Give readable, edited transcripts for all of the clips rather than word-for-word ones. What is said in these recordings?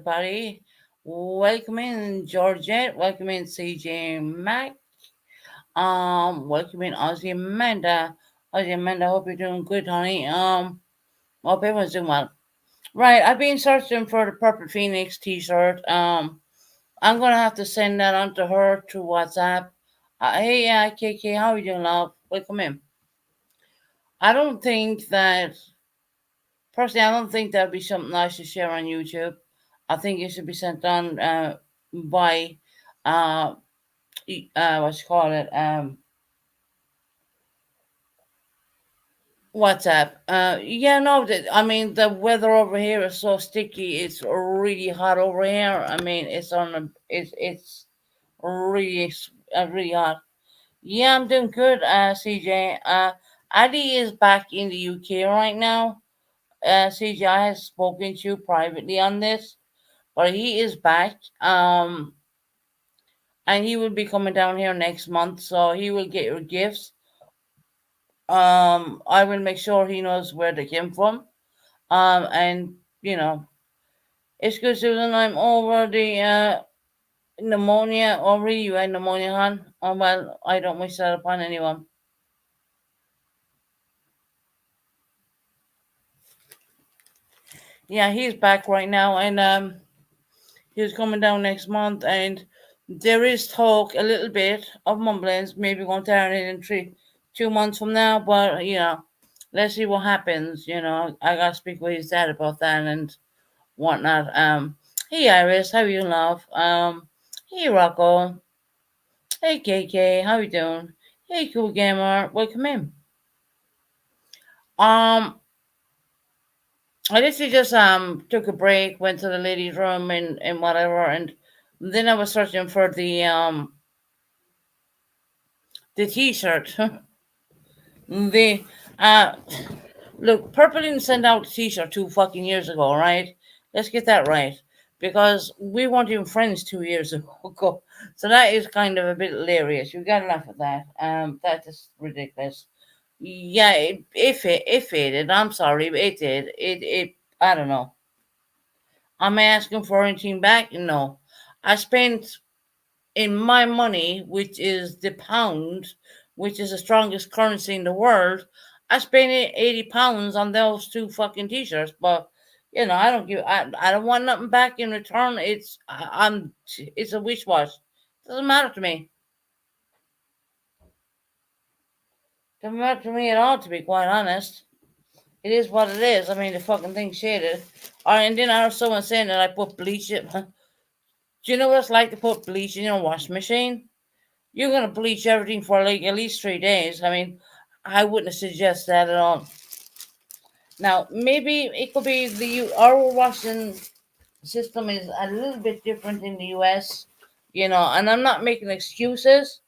everybody. Welcome in Georgette. Welcome in CJ Mac. Welcome in Aussie Amanda. Aussie Amanda, hope you're doing good, honey. Hope everyone's doing well. Right, I've been searching for the Purple Phoenix T-shirt. I'm gonna have to send that on to her through WhatsApp. Hey, KK, how are you doing, love? Welcome in. I don't think that Personally, I don't think that'd be something I should share on YouTube. I think it should be sent on by uh, what you call it, WhatsApp. Yeah, no, I mean the weather over here is so sticky. It's really hot over here. I mean, it's really really hot. Yeah, I'm doing good, CJ. Adi is back in the UK right now. CJ, I have spoken to you privately on this, but he is back. And he will be coming down here next month, so he will get your gifts. I will make sure he knows where they came from. And you know, it's good, Susan. I'm over the pneumonia. Over you had pneumonia, hon. Oh well, I don't wish that upon anyone. Yeah, he's back right now, and he's coming down next month, and there is talk a little bit of mumblings, maybe going to turn it in 2 months from now, but let's see what happens. I gotta speak with his dad about that and whatnot. Hey Iris, how you, love? Hey Rocco, hey KK, how you doing? Hey Cool Gamer, welcome in. Um, I literally just took a break, went to the ladies' room and whatever, and then I was searching for the T-shirt. the uh Look, Purple didn't send out a T-shirt 2 fucking years ago, right? Let's get that right, because we weren't even friends 2 years ago. So that is kind of a bit hilarious. You gotta laugh at that. That is ridiculous. Yeah, if it did, I'm sorry, but it did. It I don't know. Am I asking for anything back? No. I spent in my money, which is the pound, which is the strongest currency in the world, I spent £80 on those two fucking t-shirts. But I don't want nothing back in return. It's a wish wash. Doesn't matter to me. Doesn't matter to me at all, to be quite honest. It is what it is. I mean, the fucking thing shaded. All right, and then I heard someone saying that I put bleach in. Do you know what it's like to put bleach in your washing machine? You're gonna bleach everything for like at least 3 days. I mean, I wouldn't suggest that at all. Now, maybe it could be our washing system is a little bit different in the US, and I'm not making excuses.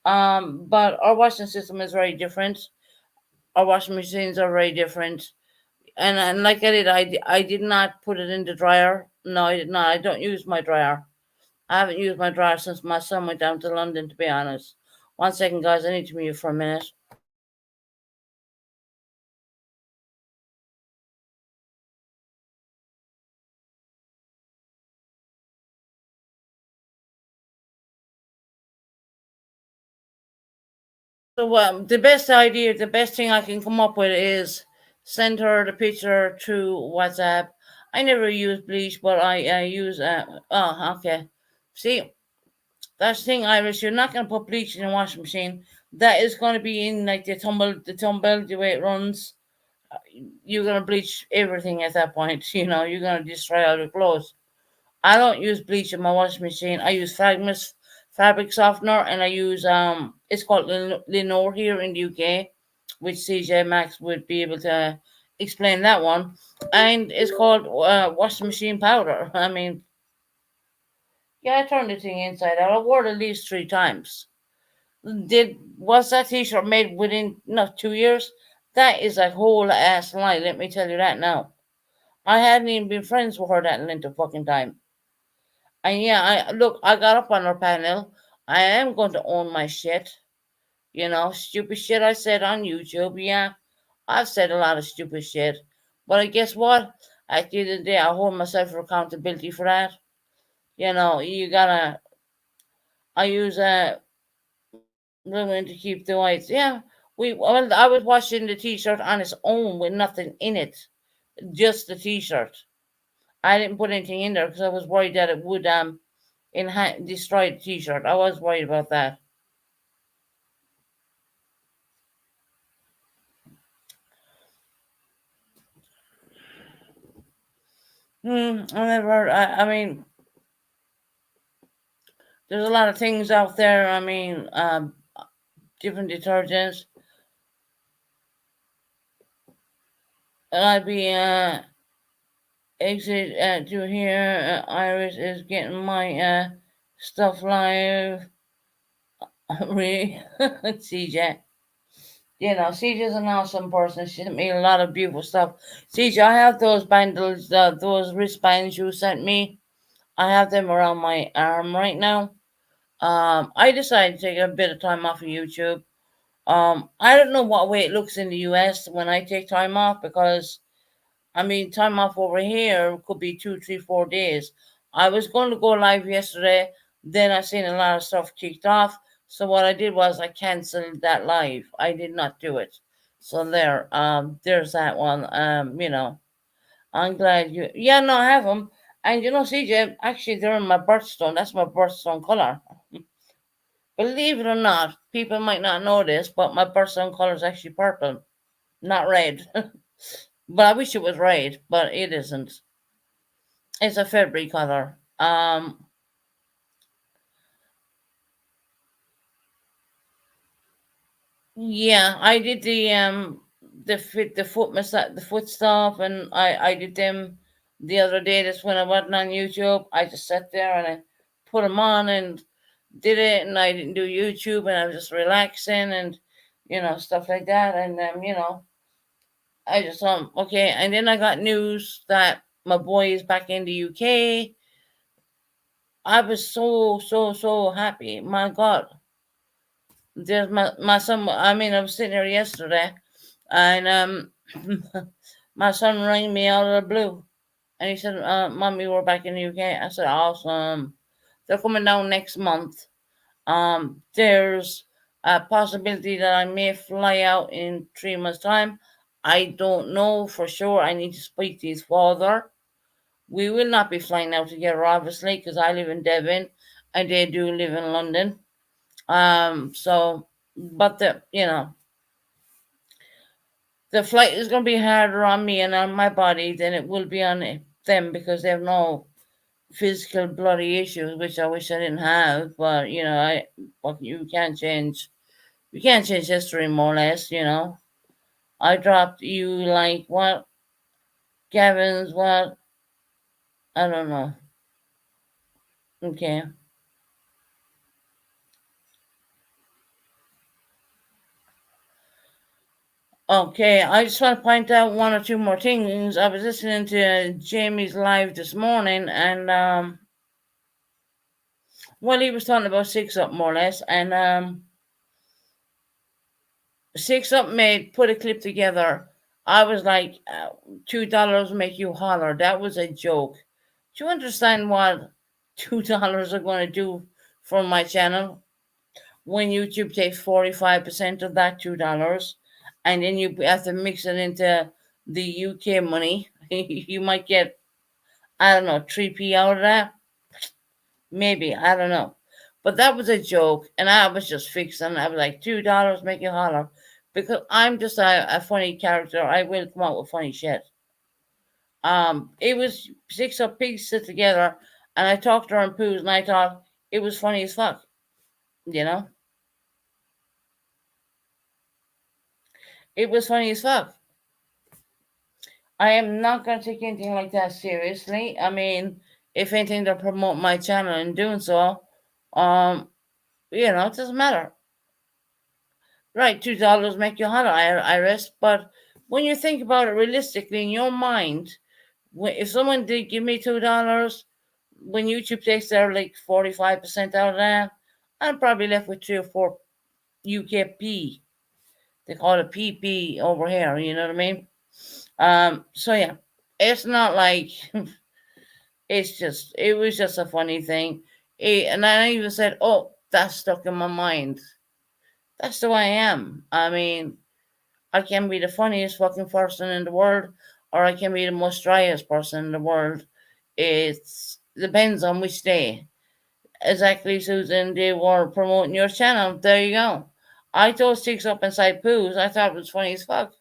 But our washing system is very different. Our washing machines are very different. And like I did not put it in the dryer. No, I did not. I don't use my dryer. I haven't used my dryer since my son went down to London, to be honest. One second, guys. I need to mute for a minute. So the best thing I can come up with is send her the picture through WhatsApp. I never use bleach, but I use. Oh, okay. See, that's the thing, Iris. You're not gonna put bleach in a washing machine. That is gonna be in like the tumble, the way it runs. You're gonna bleach everything at that point. You're gonna destroy all your clothes. I don't use bleach in my washing machine. I use Fragmus fabric softener, and I use it's called Lenore here in the UK, which CJ Max would be able to explain that one. And it's called washing machine powder. I mean, yeah, I turned the thing inside out. I wore it at least 3 times. Did Was that T-shirt made within 2 years? That is a whole ass lie. Let me tell you that now. I hadn't even been friends with her that length of fucking time. And yeah, I got up on her panel. I am going to own my shit. Stupid shit I said on YouTube. Yeah, I've said a lot of stupid shit. But guess what? at the end of the day, I hold myself for accountability for that. You gotta. I use rumen to keep the whites. Yeah, I was washing the t-shirt on its own with nothing in it, just the t-shirt. I didn't put anything in there because I was worried that it would destroy the t-shirt. I was worried about that. I never. I mean, there's a lot of things out there. I mean, different detergents. I'd be exit to here. Iris is getting my stuff live. Really, CJ. CJ's an awesome person. She sent me a lot of beautiful stuff. CJ, I have those bundles, those wristbands you sent me. I have them around my arm right now. I decided to take a bit of time off of YouTube. I don't know what way it looks in the US when I take time off because I mean, time off over here could be 2, 3, 4 days. I was going to go live yesterday, then I seen a lot of stuff kicked off. So what I did was I cancelled that live. I did not do it. So there's that one. I'm glad you. Yeah, no, I have them. And CJ, actually, they're in my birthstone. That's my birthstone color. Believe it or not, people might not know this, but my birthstone color is actually purple, not red. But I wish it was red, but it isn't. It's a February color. Yeah, I did the foot massage, the foot stuff, and I did them the other day. That's when I wasn't on YouTube. I just sat there and I put them on and did it, and I didn't do YouTube, and I was just relaxing and stuff like that. And I just okay, and then I got news that my boy is back in the UK. I was so happy. My God, there's my son. I mean, I was sitting there yesterday, and my son rang me out of the blue, and he said, "Mommy, we're back in the UK." I said, "Awesome." They're coming down next month. There's a possibility that I may fly out in 3 months' time. I don't know for sure. I need to speak to his father. We will not be flying out together, obviously, because I live in Devon and they do live in London. So, but the flight is going to be harder on me and on my body than it will be on them because they have no physical bloody issues, which I wish I didn't have. But but you can't change history more or less. I dropped you like what, Gavin's what? I don't know. Okay. Okay, I just want to point out one or two more things. I was listening to Jamie's live this morning, and well, he was talking about Six Up more or less, and Six Up made put a clip together. I was like, $2 make you holler. That was a joke. Do you understand what $2 are going to do for my channel? When YouTube takes 45% of that $2, and then you have to mix it into the UK money, you might get, I don't know, 3p out of that. Maybe, I don't know. But that was a joke, and I was just fixing. I was like, $2 make you holler. Because I'm just a funny character. I will come out with funny shit. It was six of pigs sit together, and I talked to her in poos, and I thought it was funny as fuck. You know, it was funny as fuck. I am not going to take anything like that seriously. I mean, if anything to promote my channel and doing so, um, it doesn't matter. Right, $2 make you holler, Iris. But when you think about it realistically in your mind, if someone did give me $2, when YouTube takes their like 45% out of that, I'm probably left with 3 or 4 UKP. They call it PP over here. You know what I mean? So yeah. It's not like it was just a funny thing. And I even said, "Oh, that's stuck in my mind." That's the way I am. I mean, I can be the funniest fucking person in the world, or I can be the most driest person in the world. It depends on which day. Exactly, Susan. They were promoting your channel. There you go. I told sticks up inside poos. I thought it was funny as fuck.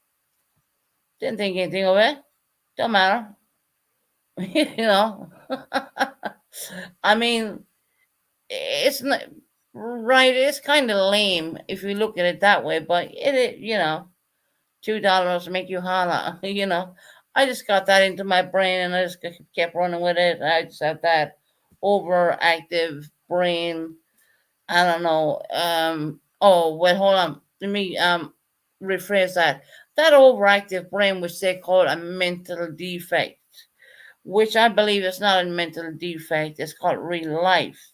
Didn't think anything of it. Don't matter. you know. I mean, it's not right. It's kind of lame if you look at it that way, but $2 to make you holla. I just got that into my brain and I just kept running with it. I just have that overactive brain. I don't know. Oh, wait, hold on. Let me rephrase that. That overactive brain, which they call a mental defect, which I believe is not a mental defect. It's called real life.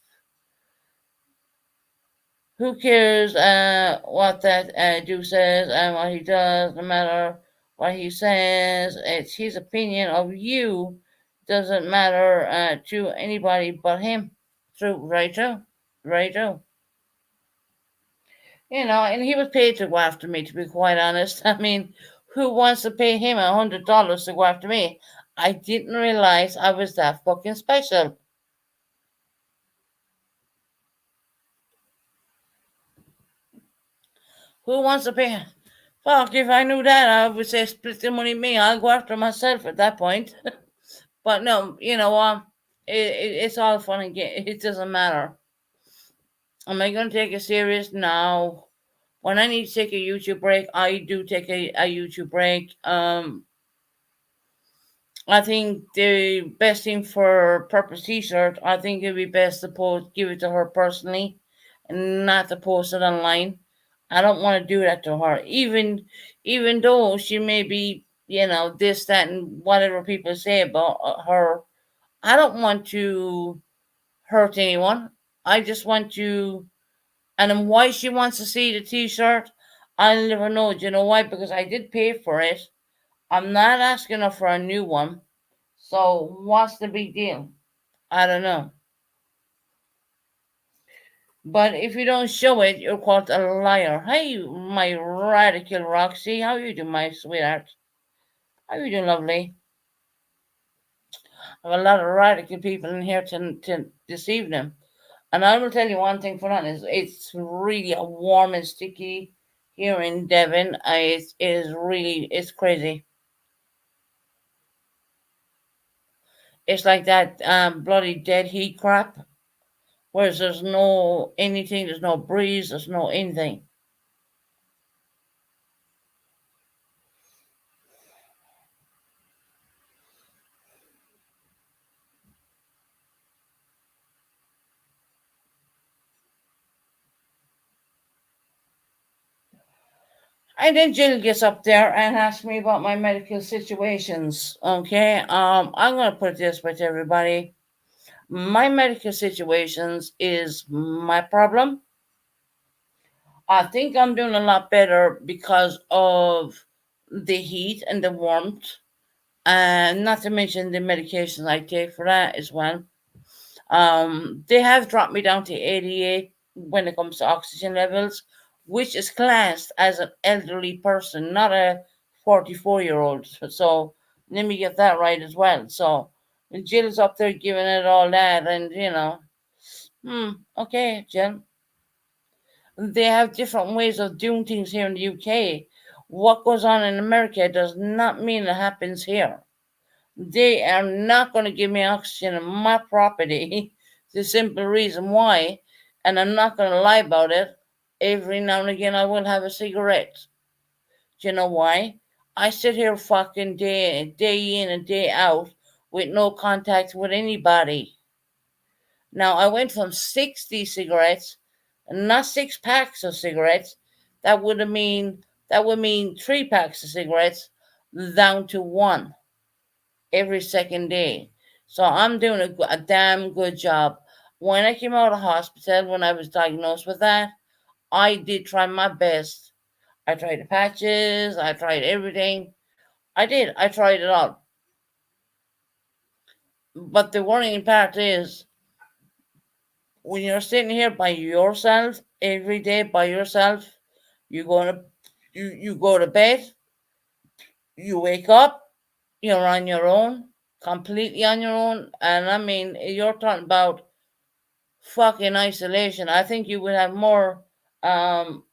Who cares what that Jew says and what he does, no matter what he says? It's his opinion of you. Doesn't matter to anybody but him. True, right, true, right, true. And he was paid to go after me, to be quite honest. I mean, who wants to pay him $100 to go after me? I didn't realize I was that fucking special. Who wants to pay? Fuck, if I knew that, I would say split the money with me. I'll go after myself at that point. But no, it's all fun and game. It doesn't matter. Am I going to take it serious? No. When I need to take a YouTube break, I do take a YouTube break. I think the best thing for Purpose T-shirt, I think it'd be best to give it to her personally, and not to post it online. I don't want to do that to her, even though she may be, this, that, and whatever people say about her. I don't want to hurt anyone. I just want to, and then why she wants to see the T-shirt, I'll never know. Do you know why? Because I did pay for it. I'm not asking her for a new one. So what's the big deal? I don't know. But if you don't show it, you're called a liar. Hey, my radical Roxy, how you doing, my sweetheart? How you doing, lovely? I have a lot of radical people in here to this evening. And I will tell you one thing for nothing, is it's really a warm and sticky here in Devon. It's crazy. It's like that bloody dead heat crap. Whereas there's no anything, there's no breeze, there's no anything. And then Jill gets up there and asks me about my medical situations. Okay, I'm gonna put this with everybody. My medical situations is my problem. I think I'm doing a lot better because of the heat and the warmth, and not to mention the medications I take for that as well. They have dropped me down to 88 when it comes to oxygen levels, which is classed as an elderly person, not a 44-year-old. So let me get that right as well. So Jill's up there giving it all that, and okay, Jill. They have different ways of doing things here in the UK. What goes on in America does not mean it happens here. They are not going to give me oxygen on my property. The simple reason why, and I'm not going to lie about it, every now and again I will have a cigarette. Do you know why? I sit here fucking day in and day out with no contact with anybody. Now I went from 60 cigarettes, not 6 packs of cigarettes. That would mean 3 packs of cigarettes down to one every second day. So I'm doing a damn good job. When I came out of hospital, when I was diagnosed with that, I did try my best. I tried the patches, I tried everything. I did. I tried it all. But the worrying part is when you're sitting here by yourself every day by yourself, you go to you go to bed, you wake up, you're on your own, completely on your own, and I mean you're talking about fucking isolation. I think you would have more. Um,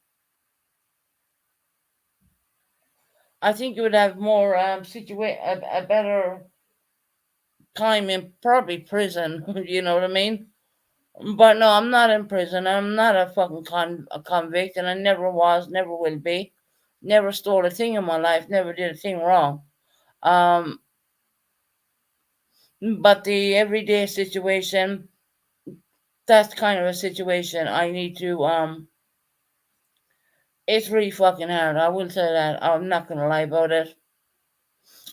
I think you would have more a better time in probably prison. You know what I mean? But no, I'm not in prison. I'm not a fucking a convict, and I never was, never will be. Never stole a thing in my life. Never did a thing wrong. Um, but the everyday situation, that's kind of a situation I need to. It's really fucking hard. I will say that. I'm not gonna lie about it.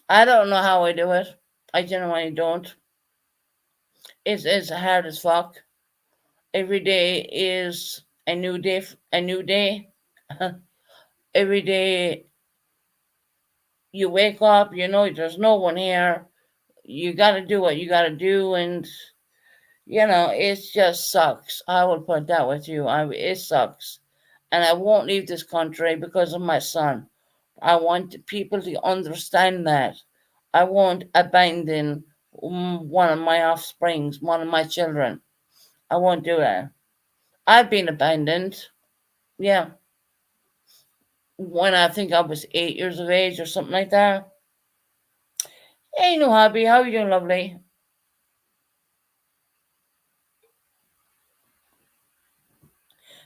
I don't know how I do it. I genuinely don't. It's hard as fuck. Every day is a new day. A new day. Every day you wake up, you know there's no one here. You got to do what you got to do, and it just sucks. I will put that with you. It sucks, and I won't leave this country because of my son. I want people to understand that. I won't abandon one of my offsprings, one of my children. I won't do that. I've been abandoned. Yeah, when I think I was 8 years of age or something like that. Hey, no hobby. How you doing, lovely?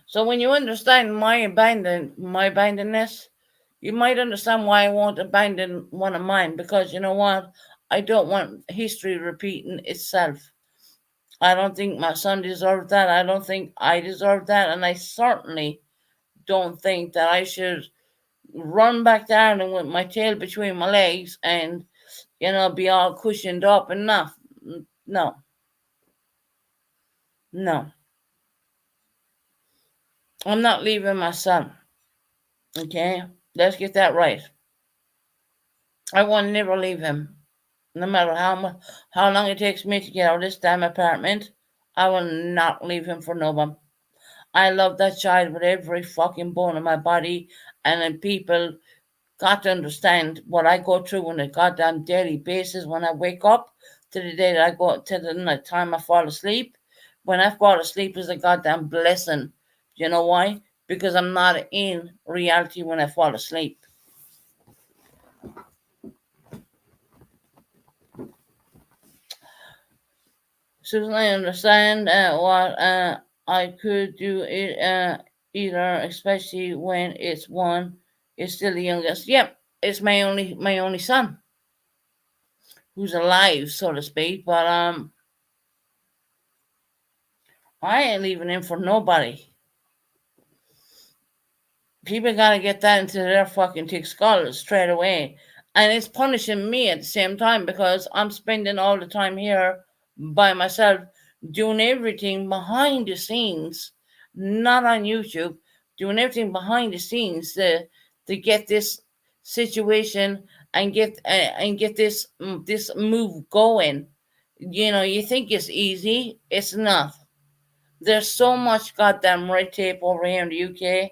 So when you understand my abandonness, you might understand why I won't abandon one of mine because you know what? I don't want history repeating itself. I don't think my son deserved that. I don't think I deserve that, and I certainly don't think that I should run back down and with my tail between my legs and be all cushioned up and enough. No, no, I'm not leaving my son. Okay, let's get that right. I will never leave him. No matter how long it takes me to get out of this damn apartment, I will not leave him for no one. I love that child with every fucking bone in my body, and then people got to understand what I go through on a goddamn daily basis when I wake up to the day that I go to the time I fall asleep. When I fall asleep is a goddamn blessing. You know why? Because I'm not in reality when I fall asleep. Susan, I understand what I could do it either, especially when it's one is still the youngest. Yep, it's my only son who's alive, so to speak. But I ain't leaving him for nobody. People gotta get that into their fucking thick skulls straight away. And it's punishing me at the same time because I'm spending all the time here by myself doing everything behind the scenes, not on YouTube, doing everything behind the scenes to get this situation and get this move going. You think it's easy. It's not. There's so much goddamn red tape over here in the UK,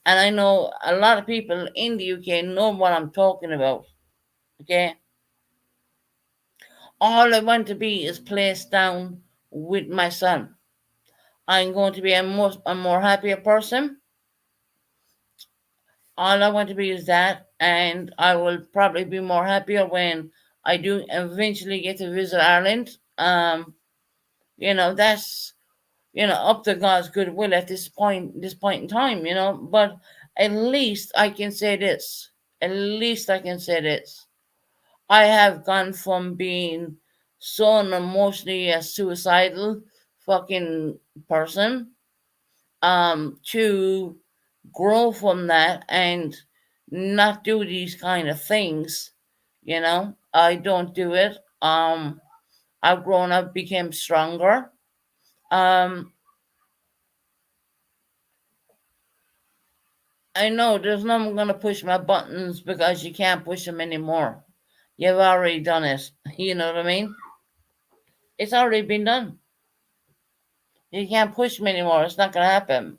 and I know a lot of people in the UK know what I'm talking about. Okay, all I want to be is placed down with my son. I'm going to be a more happier person. All I want to be is that, and I will probably be more happier when I do eventually get to visit Ireland. That's up to God's goodwill at this point in time. But at least I can say this. At least I can say this. I have gone from being so emotionally a suicidal fucking person to grow from that and not do these kind of things. I don't do it. I've grown up, became stronger. Um, I know there's no one gonna push my buttons because you can't push them anymore. You've already done it. You know what I mean? It's already been done. You can't push me anymore. It's not going to happen.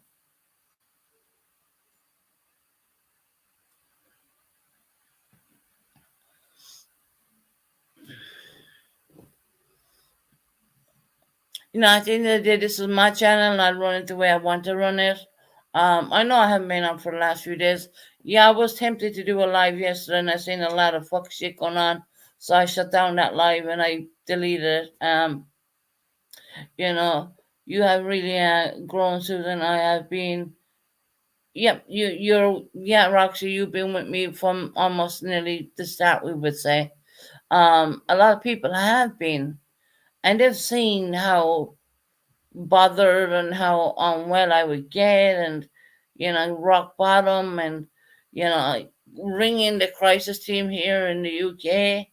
At the end of the day, this is my channel and I run it the way I want to run it. I know I haven't been on for the last few days. Yeah, I was tempted to do a live yesterday and I seen a lot of fuck shit going on. So I shut down that live and I deleted it. You know, you have really grown, Susan. I have been. Yep, yeah, Roxy, you've been with me from almost nearly the start, we would say. A lot of people have been, and they've seen how bothered and how unwell I would get, and rock bottom, and ringing the crisis team here in the UK.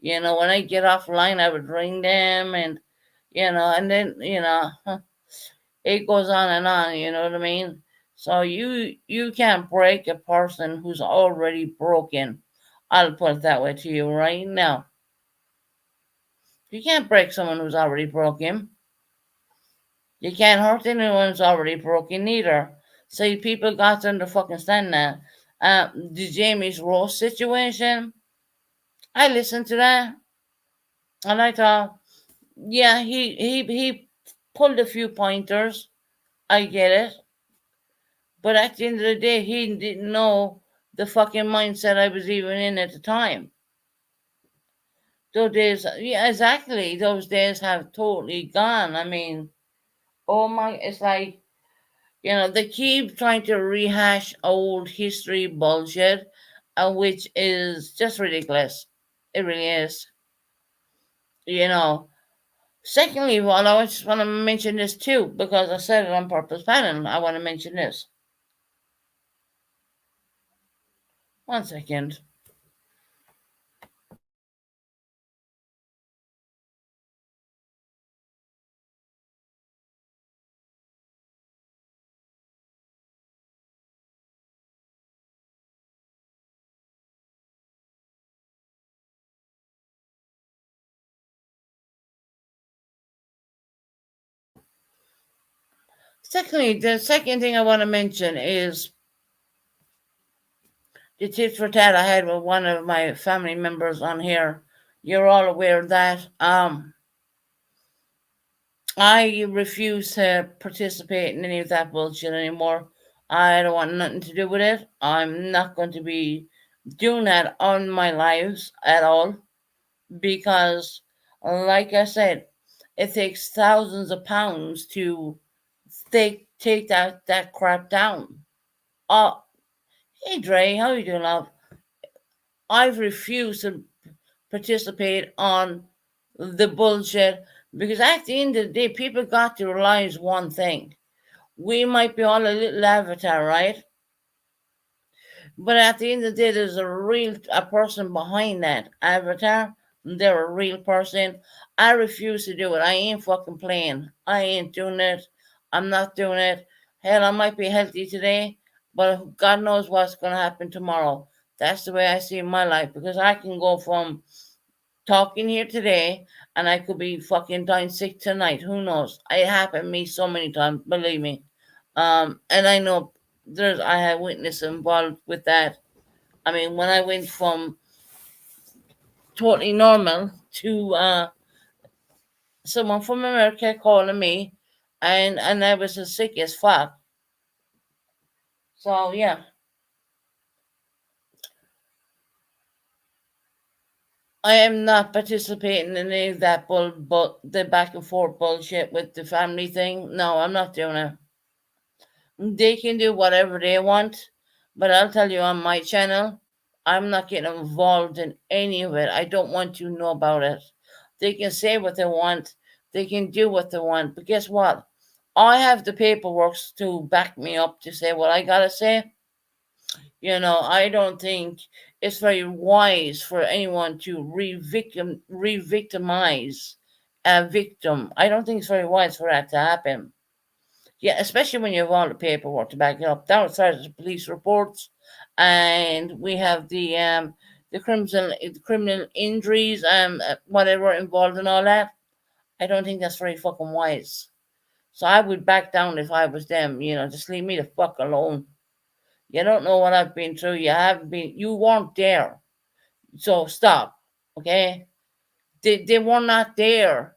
When I get offline, I would ring them, and and then it goes on and on. You know what I mean? So you can't break a person who's already broken. I'll put it that way to you right now. You can't break someone who's already broken. You can't hurt anyone who's already broken either. See, people got to understand that. The Jamie's Rose situation, I listened to that and I thought, yeah, he pulled a few pointers. I get it. But at the end of the day, he didn't know the fucking mindset I was even in at the time. Those days, yeah, exactly. Those days have totally gone. I mean, oh my, it's like, they keep trying to rehash old history bullshit, which is just ridiculous. It really is. You know. Secondly, well, I just want to mention this too, because I said it on purpose, Pattern. I want to mention this. One second. Secondly, the second thing I want to mention is the tit for tat I had with one of my family members on here. You're all aware of that. I refuse to participate in any of that bullshit anymore. I don't want nothing to do with it. I'm not going to be doing that on my lives at all because, like I said, it takes thousands of pounds to take that crap down. Oh, hey Dre, how you doing, love? I've refused to participate on the bullshit because at the end of the day, people got to realize one thing. We might be all a little avatar, right? But at the end of the day, there's a person behind that avatar. They're a real person. I refuse to do it. I ain't fucking playing. I ain't doing it. I'm not doing it. Hell, I might be healthy today, but God knows what's going to happen tomorrow. That's the way I see my life because I can go from talking here today and I could be fucking dying sick tonight. Who knows? It happened to me so many times, believe me. And I know I have witness involved with that. I mean, when I went from totally normal to someone from America calling me, and I was as sick as fuck. So yeah, I am not participating in any of that but the back and forth bullshit with the family thing. No, I'm not doing it. They can do whatever they want, but I'll tell you on my channel, I'm not getting involved in any of it. I don't want to know about it. They can say what they want, they can do what they want, but guess what? I have the paperwork to back me up to say what I gotta say. I don't think it's very wise for anyone to re-victimize a victim. I don't think it's very wise for that to happen. Yeah, especially when you have all the paperwork to back it up. Downstairs the police reports, and we have the criminal injuries, whatever involved in all that. I don't think that's very fucking wise. So I would back down if I was them, just leave me the fuck alone. You don't know what I've been through. You weren't there. So stop, okay? They were not there.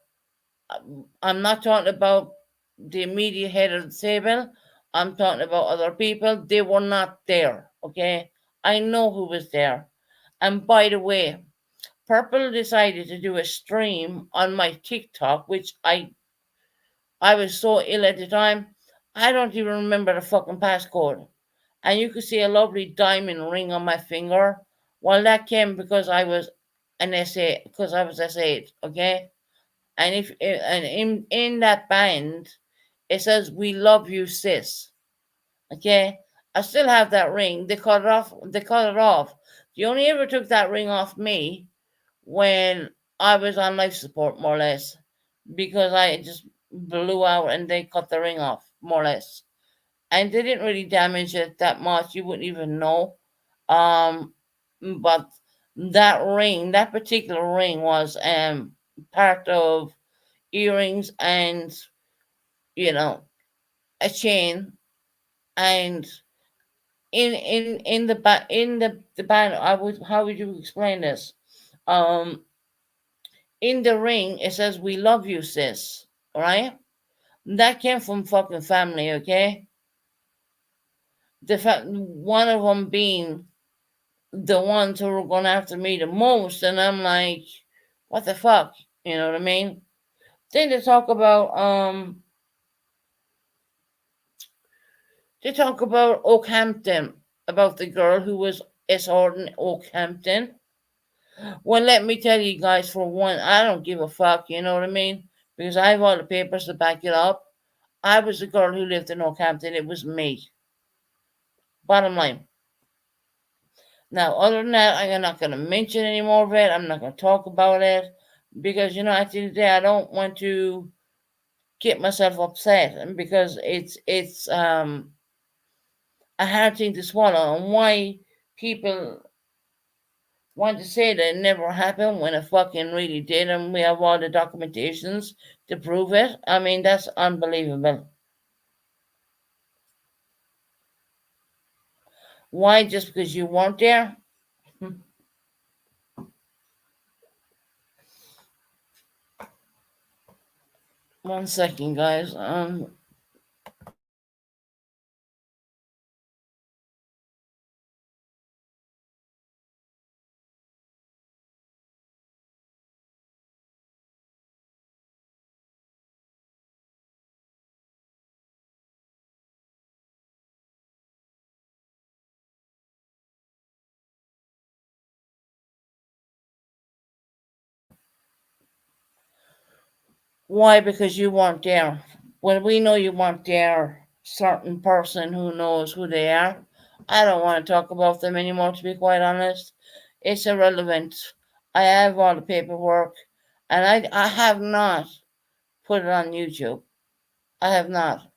I'm not talking about the immediate head of the table. I'm talking about other people. They were not there, okay? I know who was there. And by the way, Purple decided to do a stream on my TikTok, which I was so ill at the time, I don't even remember the fucking passcode. And you could see a lovely diamond ring on my finger. Well, that came because I was an SA, because I was SA, okay? And in that band, it says "We love you, sis." Okay, I still have that ring. They cut it off. They cut it off. They only ever took that ring off me when I was on life support, more or less, because I just blew out and they cut the ring off, more or less. And they didn't really damage it that much. You wouldn't even know. Um, but that particular ring was part of earrings and you know a chain and in the band. I would How would you explain this? um in the ring it says "We love you, sis." All right, that came from fucking family, okay? One of them being the ones who were going after me the most, and I'm like, what the fuck, you know what I mean? Then they talk about Oakhampton, about the girl who was escorting Oakhampton. Well, let me tell you guys, for one, I don't give a fuck, you know what I mean? Because I have all the papers to back it up. I was the girl who lived in Oakhampton. It was me. Bottom line. Now, other than that, I'm not going to mention any more of it. I'm not going to talk about it. Because, at the end of the day, I don't want to get myself upset. And because it's a hard thing to swallow. And why people want to say that it never happened when it fucking really did, and we have all the documentations to prove it. I mean, that's unbelievable. Why? Just because you weren't there? One second, guys. Why? Because you weren't there. When we know you weren't there, certain person who knows who they are. I don't want to talk about them anymore, to be quite honest. It's irrelevant. I have all the paperwork, and I have not put it on YouTube. I have not.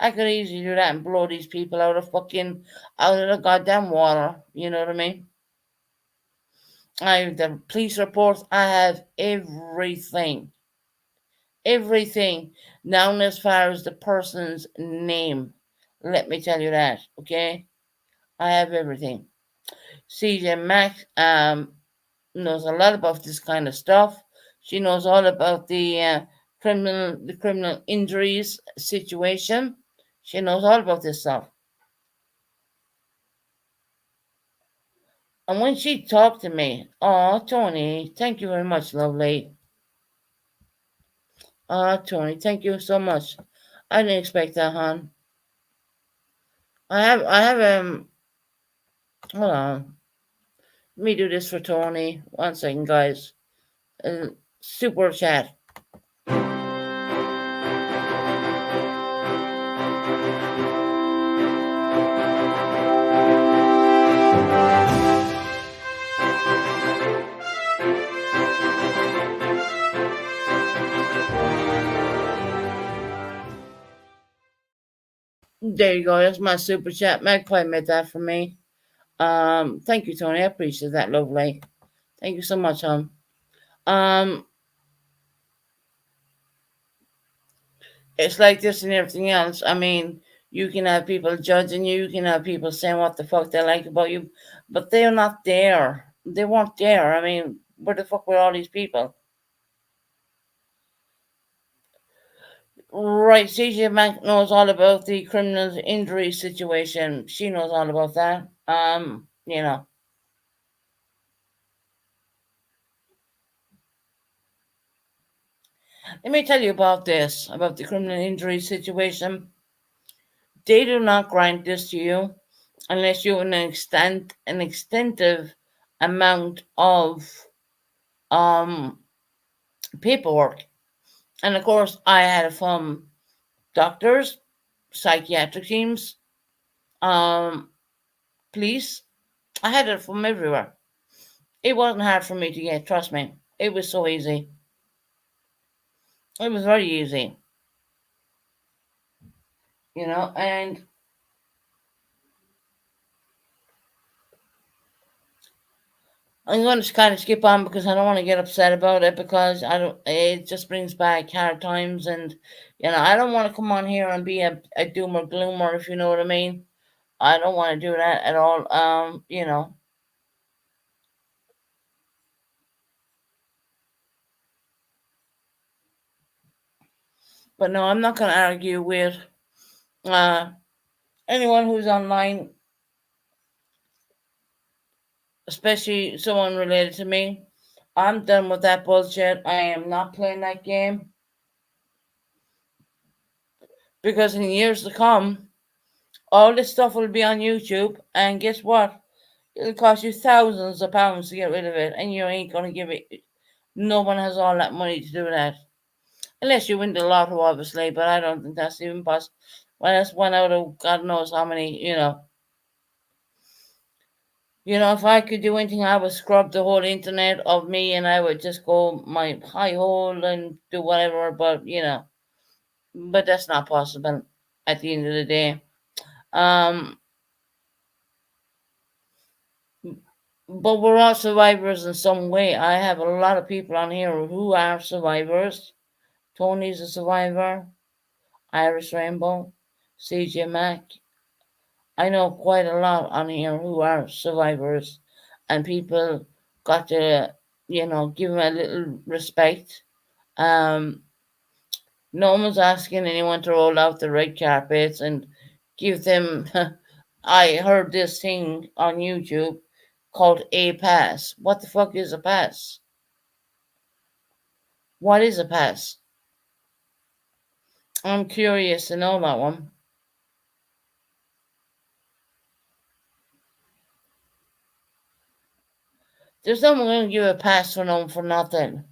I could easily do that and blow these people out of the goddamn water. You know what I mean? I have the police reports. I have everything. Everything down as far as the person's name. Let me tell you that, okay? I have everything. CJ Mack knows a lot about this kind of stuff. She knows all about the criminal injuries situation. She knows all about this stuff. And when she talked to me, oh, Tony, thank you very much, lovely. Oh, Tony, thank you so much. I didn't expect that, hon. Hold on. Let me do this for Tony. One second, guys. Super chat. There you go. That's my super chat. Magpie made that for me. Thank you, Tony. I appreciate that, lovely. Thank you so much, hon. Um, It's like this and everything else. I mean, you can have people judging you, you can have people saying what the fuck they like about you, but they're not there. They weren't there. I mean, where the fuck were all these people? Right, CJ Bank knows all about the criminal injury situation. She knows all about that. Let me tell you about this, about the criminal injury situation. They do not grant this to you unless you have an extensive amount of um paperwork. And of course, I had it from doctors, psychiatric teams, um, police. I had it from everywhere. It wasn't hard for me to get, trust me. It was so easy. It was very easy, and I'm going to kind of skip on because I don't want to get upset about it because I don't. It just brings back hard times, and I don't want to come on here and be a doomer gloomer, if you know what I mean. I don't want to do that at all. But no, I'm not going to argue with uh anyone who's online, especially someone related to me. I'm done with that bullshit. I am not playing that game because in years to come, all this stuff will be on YouTube, and guess what? It'll cost you thousands of pounds to get rid of it, and you ain't gonna give it. No one has all that money to do that, unless you win the lotto, obviously. But I don't think that's even possible. Well, that's one out of God knows how many. If I could do anything, I would scrub the whole internet of me, and I would just go my high hole and do whatever. But that's not possible at the end of the day. Um, but we're all survivors in some way. I have a lot of people on here who are survivors. Tony's a survivor. Irish Rainbow, CJ Mack. I know quite a lot on here who are survivors, and people got to, give them a little respect. Um, no one's asking anyone to roll out the red carpets and give them. I heard this thing on YouTube called a pass. What the fuck is a pass? What is a pass? I'm curious to know that one. There's no one going to give a pass for no for nothing.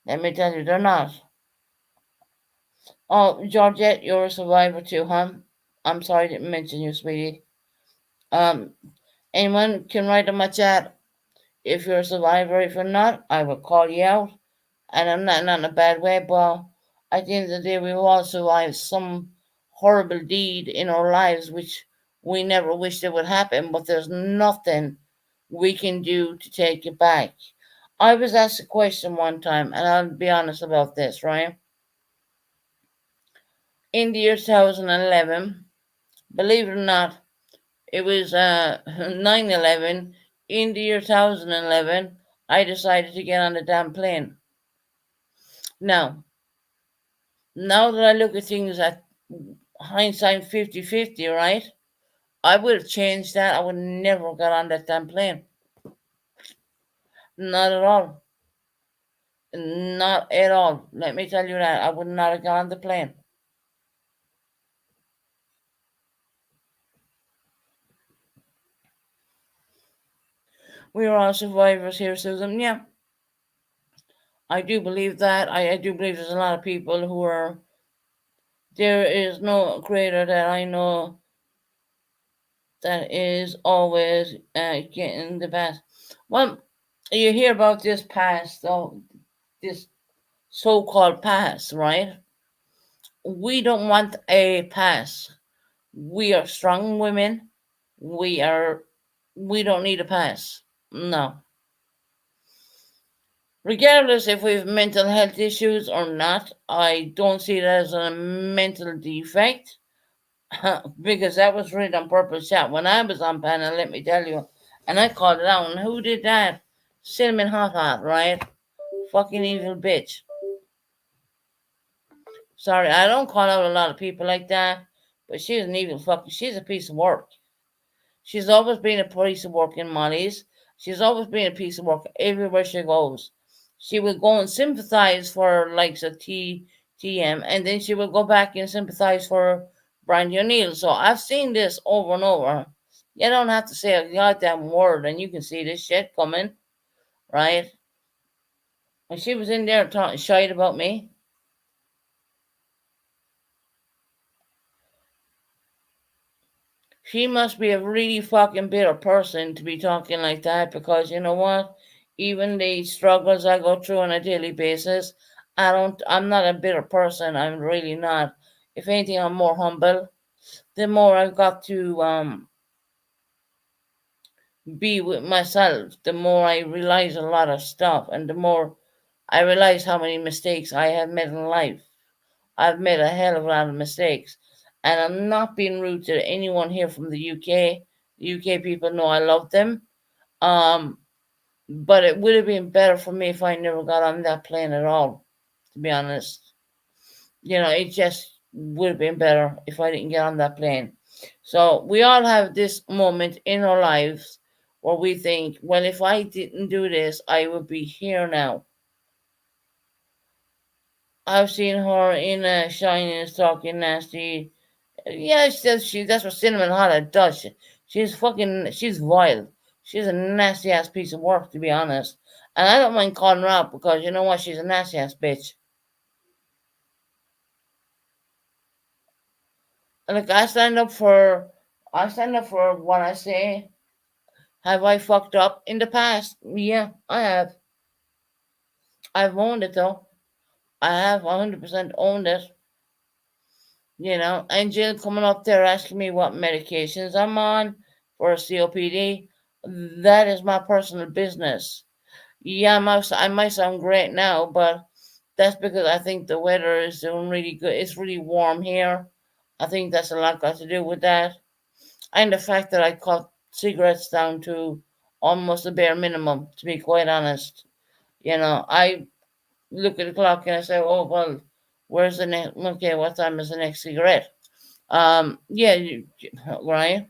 Let me tell you, they're not. Oh, Georgette, you're a survivor too, huh? I'm sorry I didn't mention you, sweetie. Um, Anyone can write in my chat if you're a survivor. If you're not, I will call you out. And I'm not in a bad way, but at the end of the day, we've all survived some horrible deed in our lives which we never wished it would happen, but there's nothing we can do to take it back. I was asked a question one time, and I'll be honest about this, right? In the year 2011, believe it or not, it was 9/11. In the year 2011, I decided to get on the damn plane. Now, now that I look at things at hindsight 50-50, right? I would have changed that. I would never have got on that damn plane. Not at all. Not at all. Let me tell you that. I would not have got on the plane. We are all survivors here, Susan. Yeah, I do believe that. I do believe there's a lot of people who are. There is no creator that I know that is always getting the pass. Well, you hear about this pass, though, this so called pass, right? We don't want a pass. We are strong women. We are. We don't need a pass. No. Regardless if we have mental health issues or not, I don't see it as a mental defect because that was written on purpose chat when I was on panel, let me tell you. And I called it out. And who did that? Cinnamon Hot Hot, right? Fucking evil bitch. Sorry, I don't call out a lot of people like that, but she's an evil fucking. She's a piece of work. She's always been a piece of work in Molly's. She's always been a piece of work everywhere she goes. She will go and sympathize for likes of TM, and then she will go back and sympathize for Brandy O'Neill. So I've seen this over and over. You don't have to say a goddamn word, and you can see this shit coming, right? And she was in there talking shite about me. She must be a really fucking bitter person to be talking like that because you know what? Even the struggles I go through on a daily basis, I'm not a bitter person. I'm really not. If anything, I'm more humble. The more I've got to be with myself, the more I realize a lot of stuff and the more I realize how many mistakes I have made in life. I've made a hell of a lot of mistakes. And I'm not being rude to anyone here from the UK. The UK people know I love them. Um, but it would have been better for me if I never got on that plane at all, to be honest. It just would have been better if I didn't get on that plane. So we all have this moment in our lives where we think, well, if I didn't do this, I would be here now. I've seen her in Shining talking nasty. Yeah, that's what Cinnamon Hot does. She's vile. She's a nasty ass piece of work, to be honest. And I don't mind calling her out because you know what? She's a nasty ass bitch. Look, I stand up for what I say. Have I fucked up in the past? Yeah, I have. I've owned it though. I have 100% owned it. And Jill coming up there asking me what medications I'm on for a COPD. That is my personal business. Yeah, I might sound great now, but that's because I think the weather is doing really good. It's really warm here. I think that's a lot got to do with that. And the fact that I cut cigarettes down to almost the bare minimum, to be quite honest. I look at the clock and I say, oh, well, where's the next, okay, what time is the next cigarette? Yeah, right?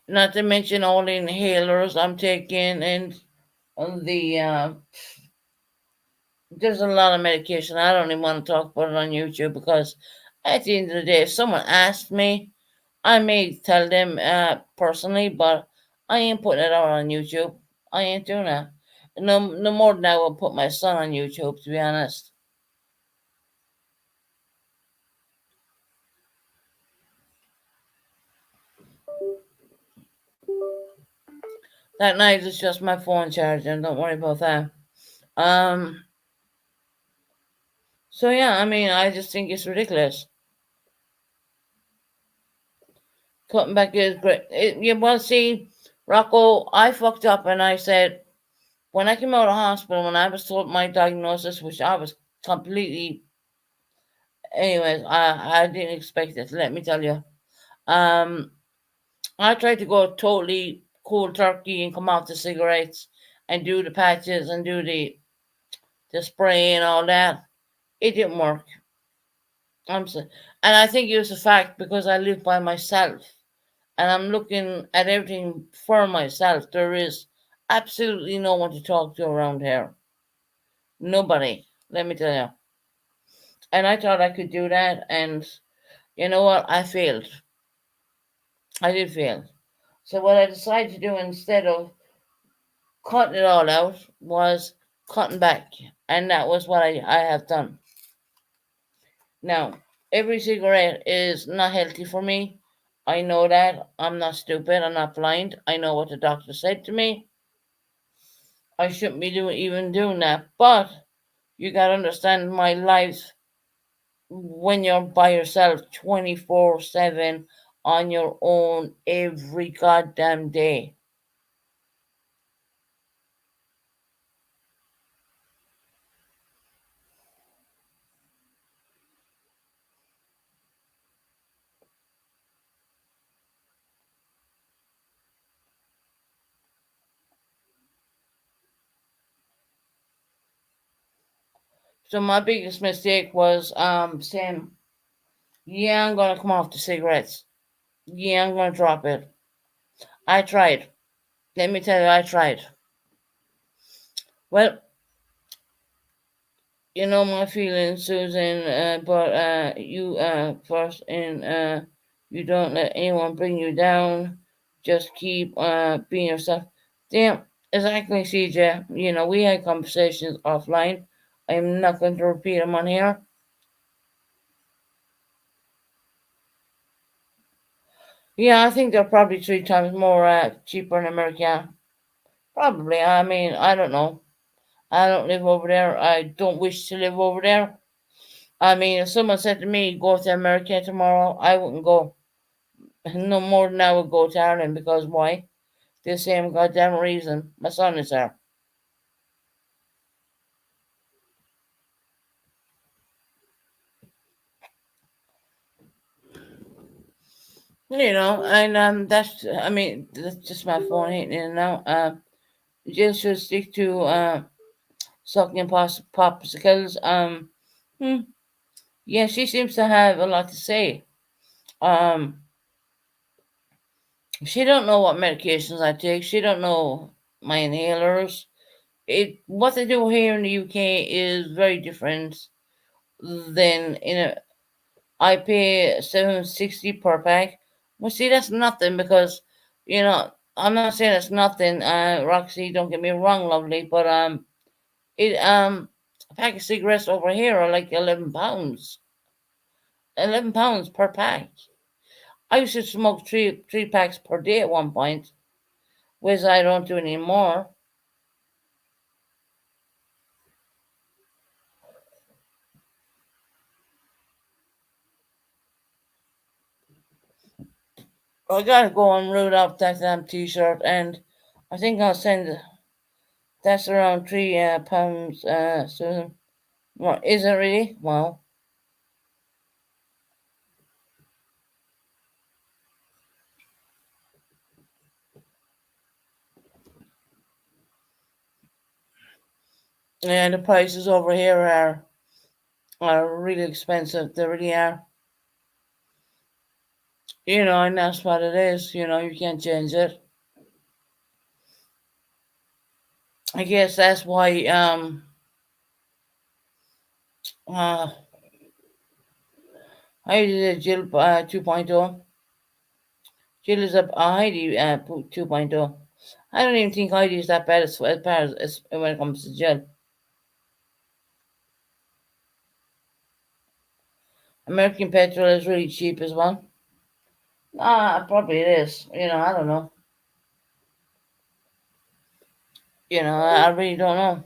Not to mention all the inhalers I'm taking and the there's a lot of medication. I don't even want to talk about it on YouTube because at the end of the day, if someone asked me, I may tell them personally, but I ain't putting it out on YouTube. I ain't doing that. No more than I will put my son on YouTube, to be honest. That night is just my phone charging. Don't worry about that. Um. So yeah, I mean, I just think it's ridiculous. Cutting back is great. Yeah, well, see, Rocco, I fucked up and I said when I came out of hospital, when I was told my diagnosis, which I was completely, anyways, I didn't expect it. Let me tell you. Um, I tried to go totally cold turkey and come off the cigarettes and do the patches and do the spray and all that. It didn't work. And I think it was a fact because I live by myself and I'm looking at everything for myself. There is absolutely no one to talk to around here. Nobody. Let me tell you. And I thought I could do that, and you know what? I failed. I did fail. So what I decided to do instead of cutting it all out was cutting back, and that was what I have done. Now, every cigarette is not healthy for me. I know that. I'm not stupid. I'm not blind. I know what the doctor said to me. I shouldn't be even doing that. But you gotta understand my life when you're by yourself 24/7 on your own every goddamn day. So my biggest mistake was saying, "Yeah, I'm gonna come off the cigarettes. Yeah, I'm gonna drop it." I tried. Let me tell you, I tried. Well, you know my feelings, Susan. But you first, and you don't let anyone bring you down. Just keep being yourself. Damn, exactly, CJ. You know we had conversations offline. I'm not going to repeat them on here. Yeah, I think they're probably three times more cheaper in America. Probably. I mean, I don't know. I don't live over there. I don't wish to live over there. I mean, if someone said to me, go to America tomorrow, I wouldn't go. No more than I would go to Ireland because why? The same goddamn reason. My son is there. You know, and that's I mean, that's just my phone hitting in and out. Just should stick to sucking popsicles. Hmm, yeah, she seems to have a lot to say. Um, she don't know what medications I take. She don't know my inhalers. It what they do here in the UK is very different than in a. I pay 760 per pack. Well, see, that's nothing because, you know, I'm not saying it's nothing. Roxy, don't get me wrong, lovely, but it a pack of cigarettes over here are like 11 pounds, 11 pounds per pack. I used to smoke three packs per day at one point, which I don't do anymore. I gotta go and root up that damn t-shirt, and I think I'll send. That's around £3. Susan. What is it really? Well, yeah, the prices over here are really expensive. They really are. You know, and that's what it is. You know, you can't change it. I guess that's why uh I did Jill 2.0. Jill is a Heidi 2.0. I don't even think Heidi is that bad as bad as when it comes to Jill. American petrol is really cheap as well. Probably it is. You know, I don't know. You know, I really don't know.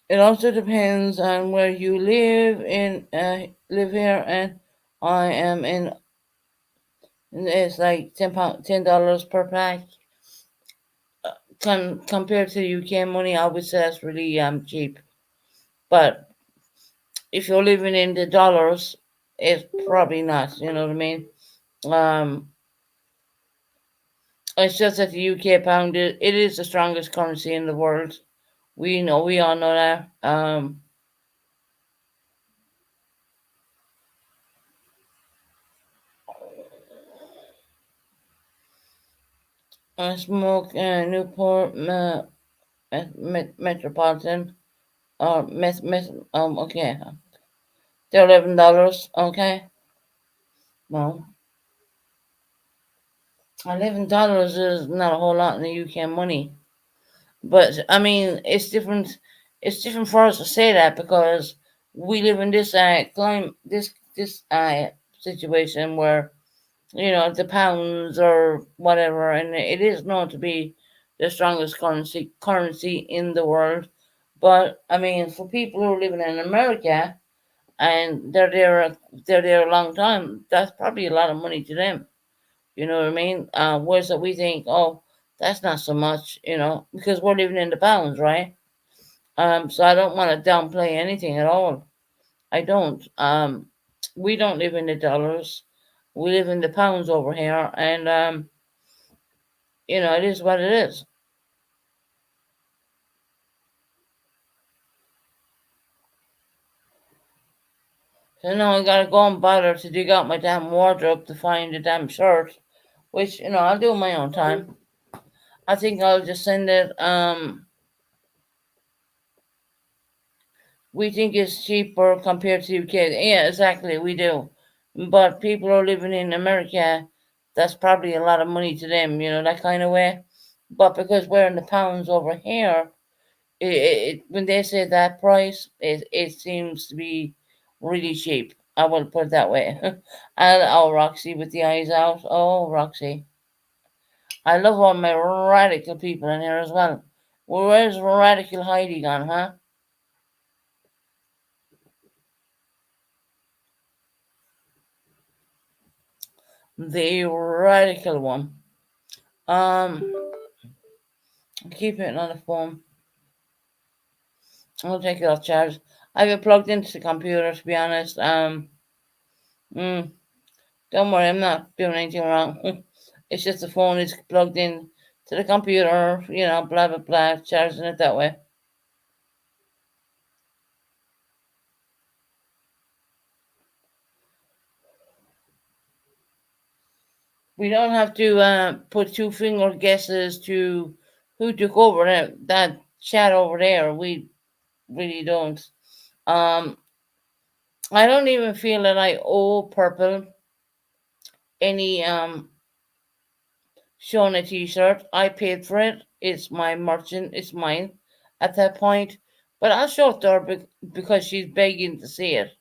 It also depends on where you live here, and I am in. It's like $10 per pack. Compared to UK money, I would say that's really cheap. But if you're living in the dollars, it's probably not. You know what I mean? Um, it's just that the UK pound it is the strongest currency in the world. We all know that. I smoke Newport Metropolitan or okay, they're $11. Okay, well, $11 is not a whole lot in the UK money, but I mean it's different. It's different for us to say that because we live in this this situation where you know the pounds or whatever, and it is known to be the strongest currency in the world. But I mean, for people who are living in America and they're there a long time, that's probably a lot of money to them. You know what I mean? Whereas that we think, oh, that's not so much, you know, because we're living in the pounds, right? So I don't want to downplay anything at all. I don't. We don't live in the dollars. We live in the pounds over here, and it is what it is. So now I gotta go and bother to dig out my damn wardrobe to find the damn shirt, which I'll do in my own time. I think I'll just send it. We think it's cheaper compared to UK. Yeah, exactly, we do. But people are living in America, that's probably a lot of money to them, that kind of way. But because we're in the pounds over here, when they say that price, it seems to be really cheap. I will put it that way. Oh, Roxy with the eyes out. Oh, Roxy. I love all my radical people in here as well. Well, where's radical Heidi gone, huh? The radical one. Um, keep it on the phone. I'll take it off charge. I have it plugged into the computer, to be honest. Mm, don't worry, I'm not doing anything wrong. It's just the phone is plugged in to the computer, blah blah blah, charging it that way. We don't have to put two finger guesses to who took over that chat over there. We really don't. Um, I don't even feel that I owe Purple any showing a t-shirt. I paid for it. It's my merchant. It's mine at that point. But I'll show it to her because she's begging to see it.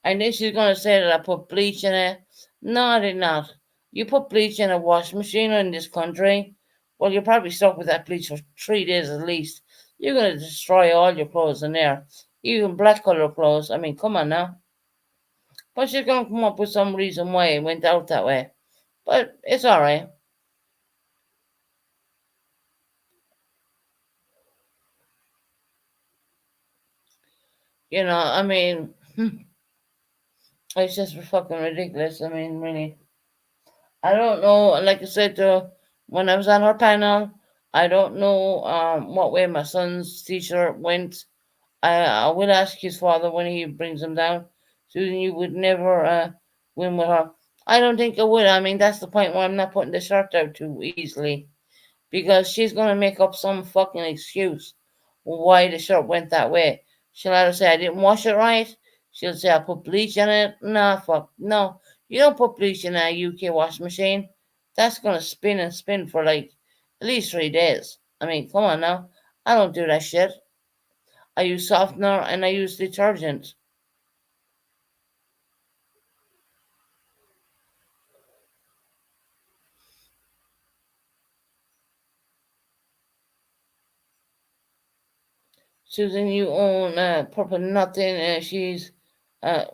And then she's going to say that I put bleach in it. No, I did not. You put bleach in a washing machine in this country. Well, you're probably stuck with that bleach for 3 days at least. You're going to destroy all your clothes in there. Even black color clothes. I mean, come on now. But she's going to come up with some reason why it went out that way. But it's all right. I mean, it's just fucking ridiculous. I mean, really. I don't know. Like I said, when I was on our panel, I don't know what way my son's t-shirt went. I will ask his father when he brings him down. Susan, you would never win with her. I don't think I would. I mean, that's the point where I'm not putting the shirt out too easily because she's going to make up some fucking excuse why the shirt went that way. She'll either say, I didn't wash it right. She'll say, I put bleach in it. Nah, fuck. No, you don't put bleach in a UK washing machine. That's going to spin and spin for like at least 3 days. I mean, come on now. I don't do that shit. I use softener and I use detergent. Susan, you own Purple Nothing. She's uh,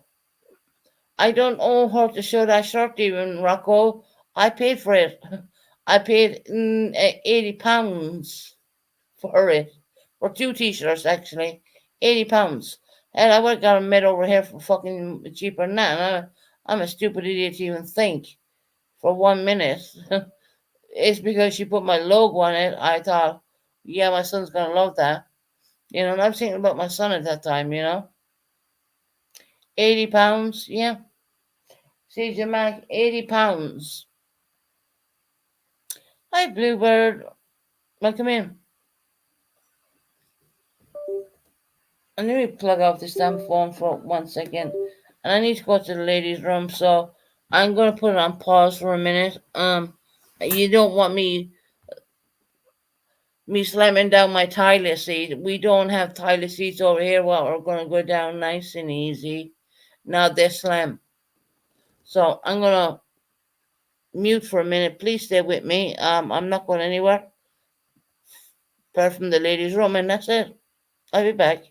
I don't owe her to show that shirt even, Rocco. I paid for it. I paid £80 for it. For two t-shirts, actually. £80. And I would have got them made over here for fucking cheaper than that. And I'm a stupid idiot to even think for 1 minute. It's because she put my logo on it. I thought, yeah, my son's going to love that. And I'm thinking about my son at that time. £80, yeah. CJ Mac, £80. Hi, Bluebird. Welcome in. And let me plug off this damn phone for 1 second. And I need to go to the ladies' room, so I'm gonna put it on pause for a minute. You don't want me slamming down my toilet seat. We don't have toilet seats over here. Well, we're gonna go down nice and easy. Now they slam. So I'm gonna mute for a minute. Please stay with me. I'm not going anywhere apart from the ladies' room, and that's it. I'll be back.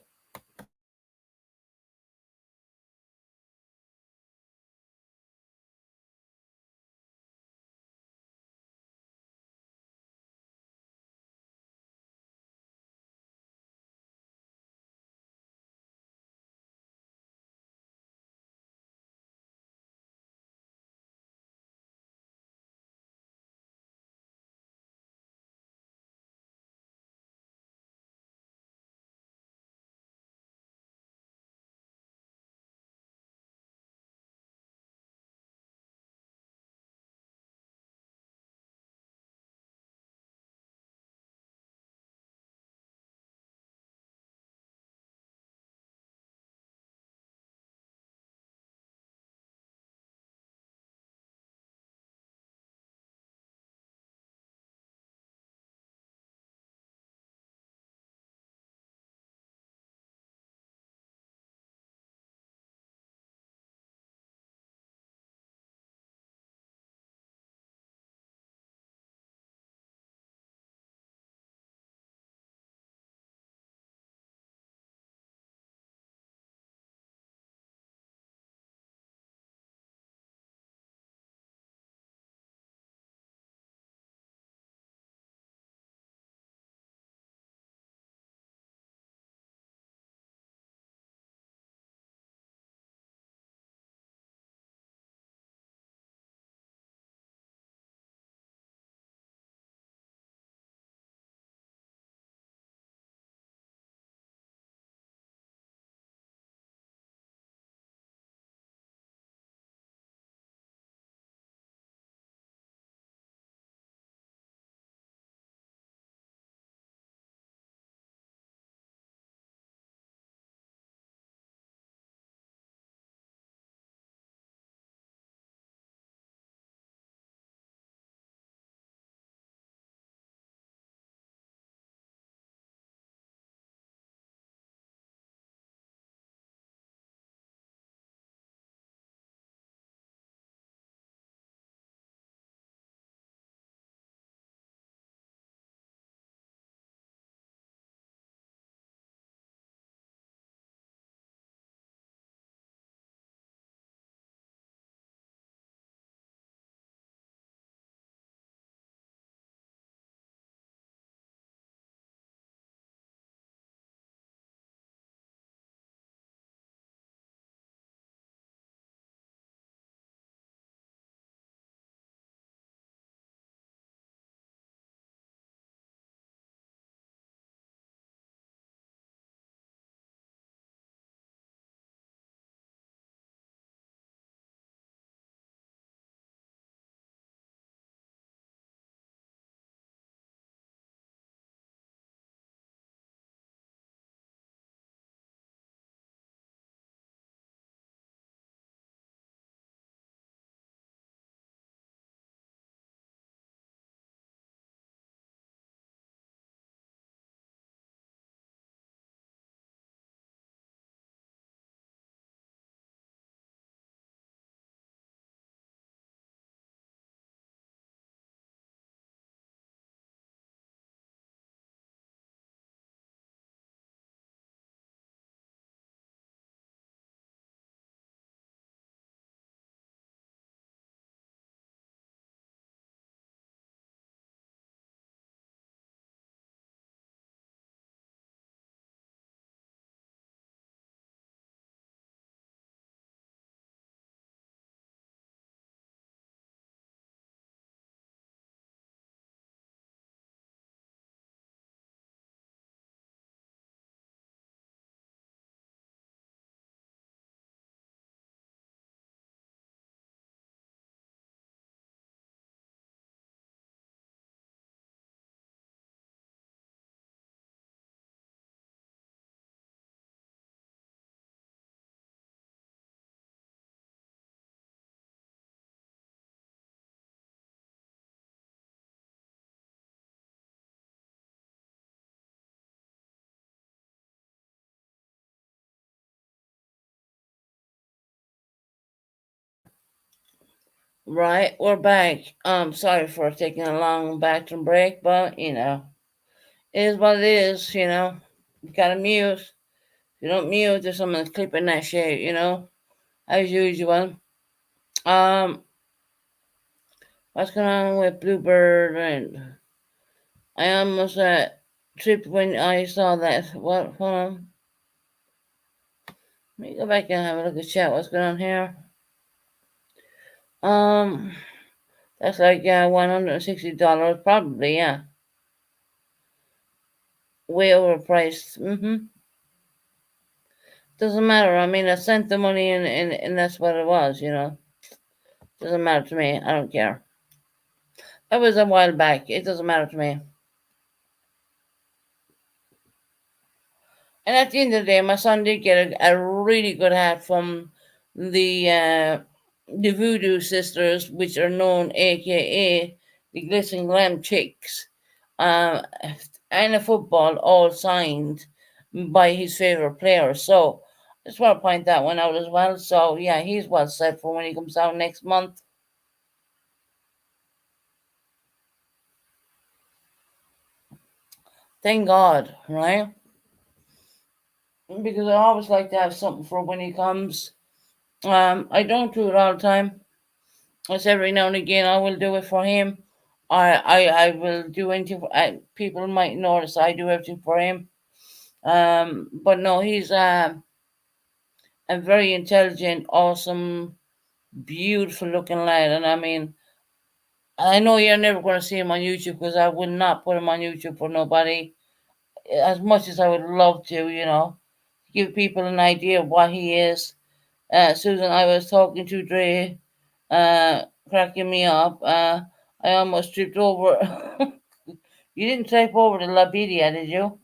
Right, we're back. Sorry for taking a long bathroom break, but it is what it is. You gotta mute. If you don't mute, there's someone clipping that shit. As usual. Um, what's going on with Bluebird? And I almost tripped when I saw that. What? Hold on. Let me go back and have a look at chat. What's going on here? Um, that's like $160, probably. Yeah, way overpriced. Doesn't matter. I mean, I sent the money and that's what it was. Doesn't matter to me. I don't care. That was a while back. It doesn't matter to me. And at the end of the day, my son did get a really good hat from the uh, the Voodoo Sisters, which are known, aka the Glitz and Glam Chicks, uh, and a football, all signed by his favorite player. So I just want to point that one out as well. So yeah, he's well set for when he comes out next month. Thank God, right? Because I always like to have something for when he comes. I don't do it all the time. It's every now and again I will do it for him. I will do anything. People might notice I do everything for him. But no, he's a very intelligent, awesome, beautiful looking lad. And I mean, I know you're never going to see him on YouTube because I will not put him on YouTube for nobody. As much as I would love to, give people an idea of what he is. Susan, I was talking to Dre, cracking me up. I almost tripped over. You didn't type over the Labidia, did you?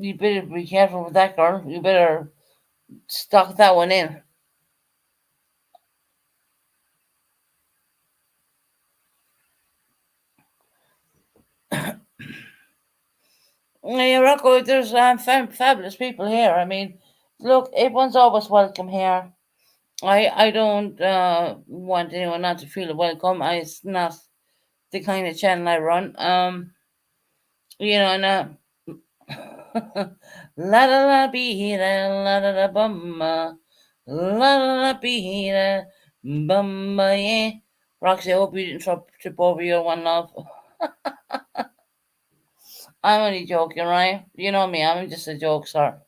You better be careful with that girl. You better stock that one in. Yeah, Rocco, there's fabulous people here. I mean, look, everyone's always welcome here. I don't want anyone not to feel welcome. It's not the kind of channel I run. And la la la be la la la bumma, la la la be bumma yeah. Roxy, I hope you didn't trip over your one love. I'm only joking, right? You know me, I'm just a jokester.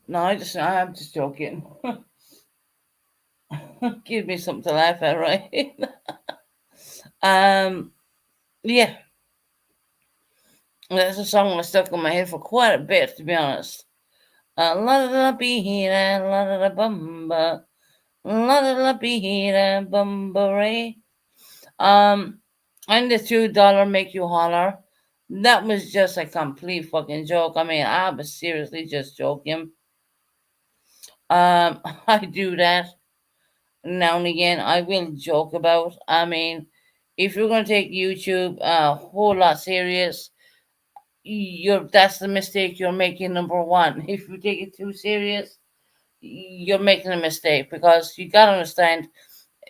No, I'm just joking. Give me something to laugh at, right? um, yeah, that's a song that stuck in my head for quite a bit, to be honest. La la la be la la la bumba. La la la be bumba ray. Um, and the $2 make you holler. That was just a complete fucking joke. I mean, I was seriously just joking. I do that now and again. I will joke about. I mean, if you're gonna take YouTube a whole lot serious, that's the mistake you're making. Number one, if you take it too serious, you're making a mistake because you gotta understand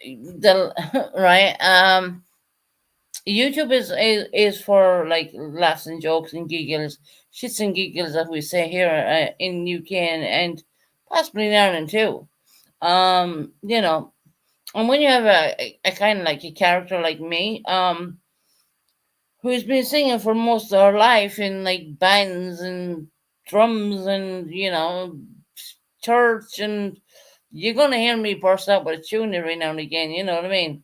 the right. YouTube is for like laughs and jokes and giggles, shits and giggles, as we say here in UK and possibly in Ireland too. You know, and when you have a kind of like a character like me, who's been singing for most of her life in like bands and drums and church, and you're gonna hear me burst out with a tune every now and again. You know what I mean?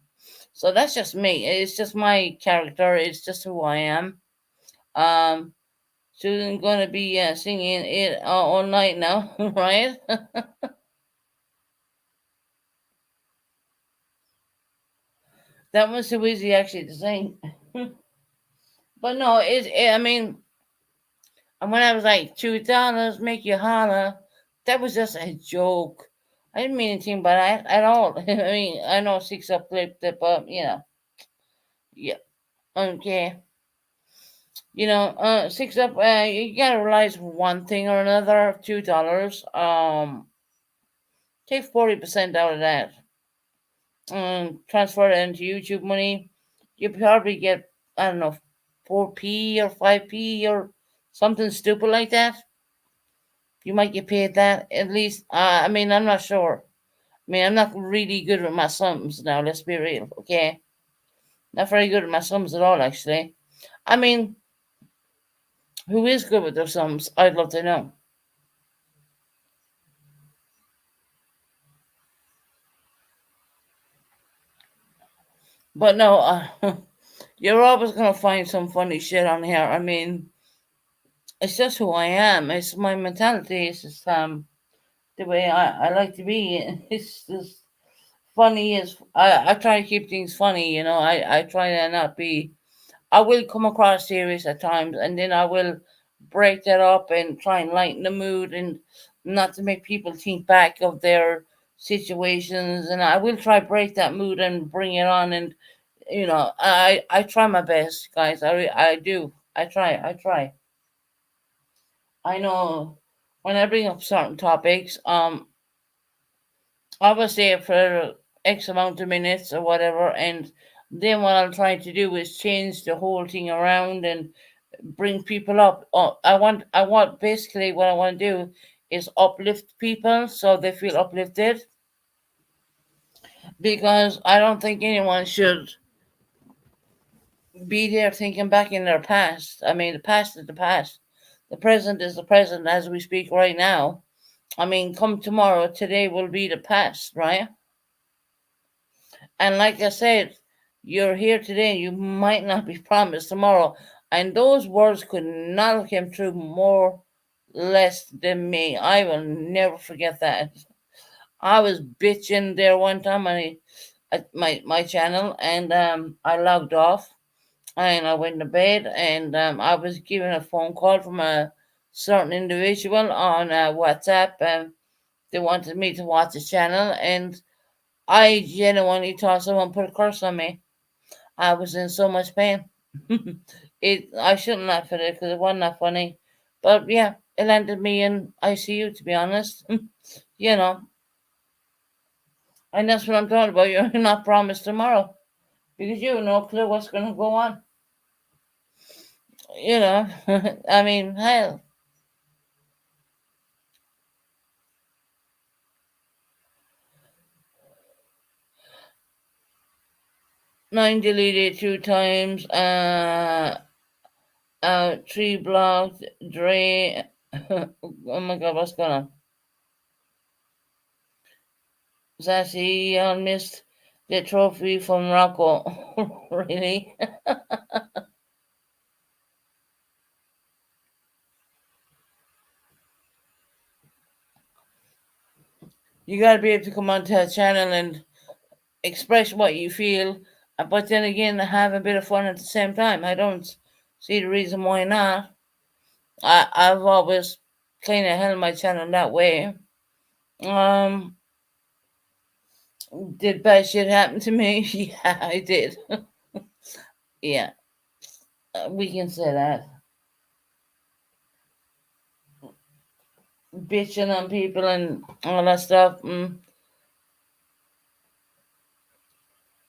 So that's just me. It's just my character. It's just who I am. Um, Susan's gonna be singing it all night now, right? That was too easy actually to sing. But no, I mean, and when I was like $2 make you holler, that was just a joke. I didn't mean anything by that at all. I mean, I know six up flipped it, but yeah, okay. Six up. You gotta realize one thing or another. $2. Take 40% out of that. Transfer it into YouTube money. You probably get, I don't know, 4p or 5p or something stupid like that. You might get paid that at least. I mean, I'm not sure. I mean, I'm not really good with my sums now. Let's be real, okay? Not very good with my sums at all, actually. I mean, who is good with their sums? I'd love to know. But no, you're always gonna find some funny shit on here. I mean, it's just who I am. It's my mentality. It's just the way I like to be. It's just funny. Is I try to keep things funny. I try to not be. I will come across serious at times, and then I will break that up and try and lighten the mood and not to make people think back of their situations. And I will try break that mood and bring it on. And I try my best, guys. I do. I try. I know when I bring up certain topics, I will say it for X amount of minutes or whatever, and then what I'm trying to do is change the whole thing around and bring people up. Basically what I want to do is uplift people so they feel uplifted, because I don't think anyone should be there thinking back in their past. I mean, the past is the past. The present is the present as we speak right now. I mean, come tomorrow, today will be the past, right? And like I said, you're here today, you might not be promised tomorrow. And those words could not have come true more less than me. I will never forget that. I was bitching there one time at my channel, and I logged off and I went to bed, and I was given a phone call from a certain individual on WhatsApp, and they wanted me to watch the channel, and I genuinely thought someone put a curse on me. I was in so much pain. I shouldn't laugh at it because it wasn't that funny. But yeah, it landed me in ICU, to be honest. you know, and that's what I'm talking about. You're not promised tomorrow because you have no clue what's going to go on. You know, I mean, hell, 9 deleted 2 times, three blocked, Dre. Oh my god, what's going on? Sassy missed the trophy from Morocco. Really? You gotta be able to come onto a channel and express what you feel, but then again, have a bit of fun at the same time. I don't see the reason why not. I've always kind of held my channel that way. Um, did bad shit happen to me? Yeah, I did. Yeah, we can say that. Bitching on people and all that stuff.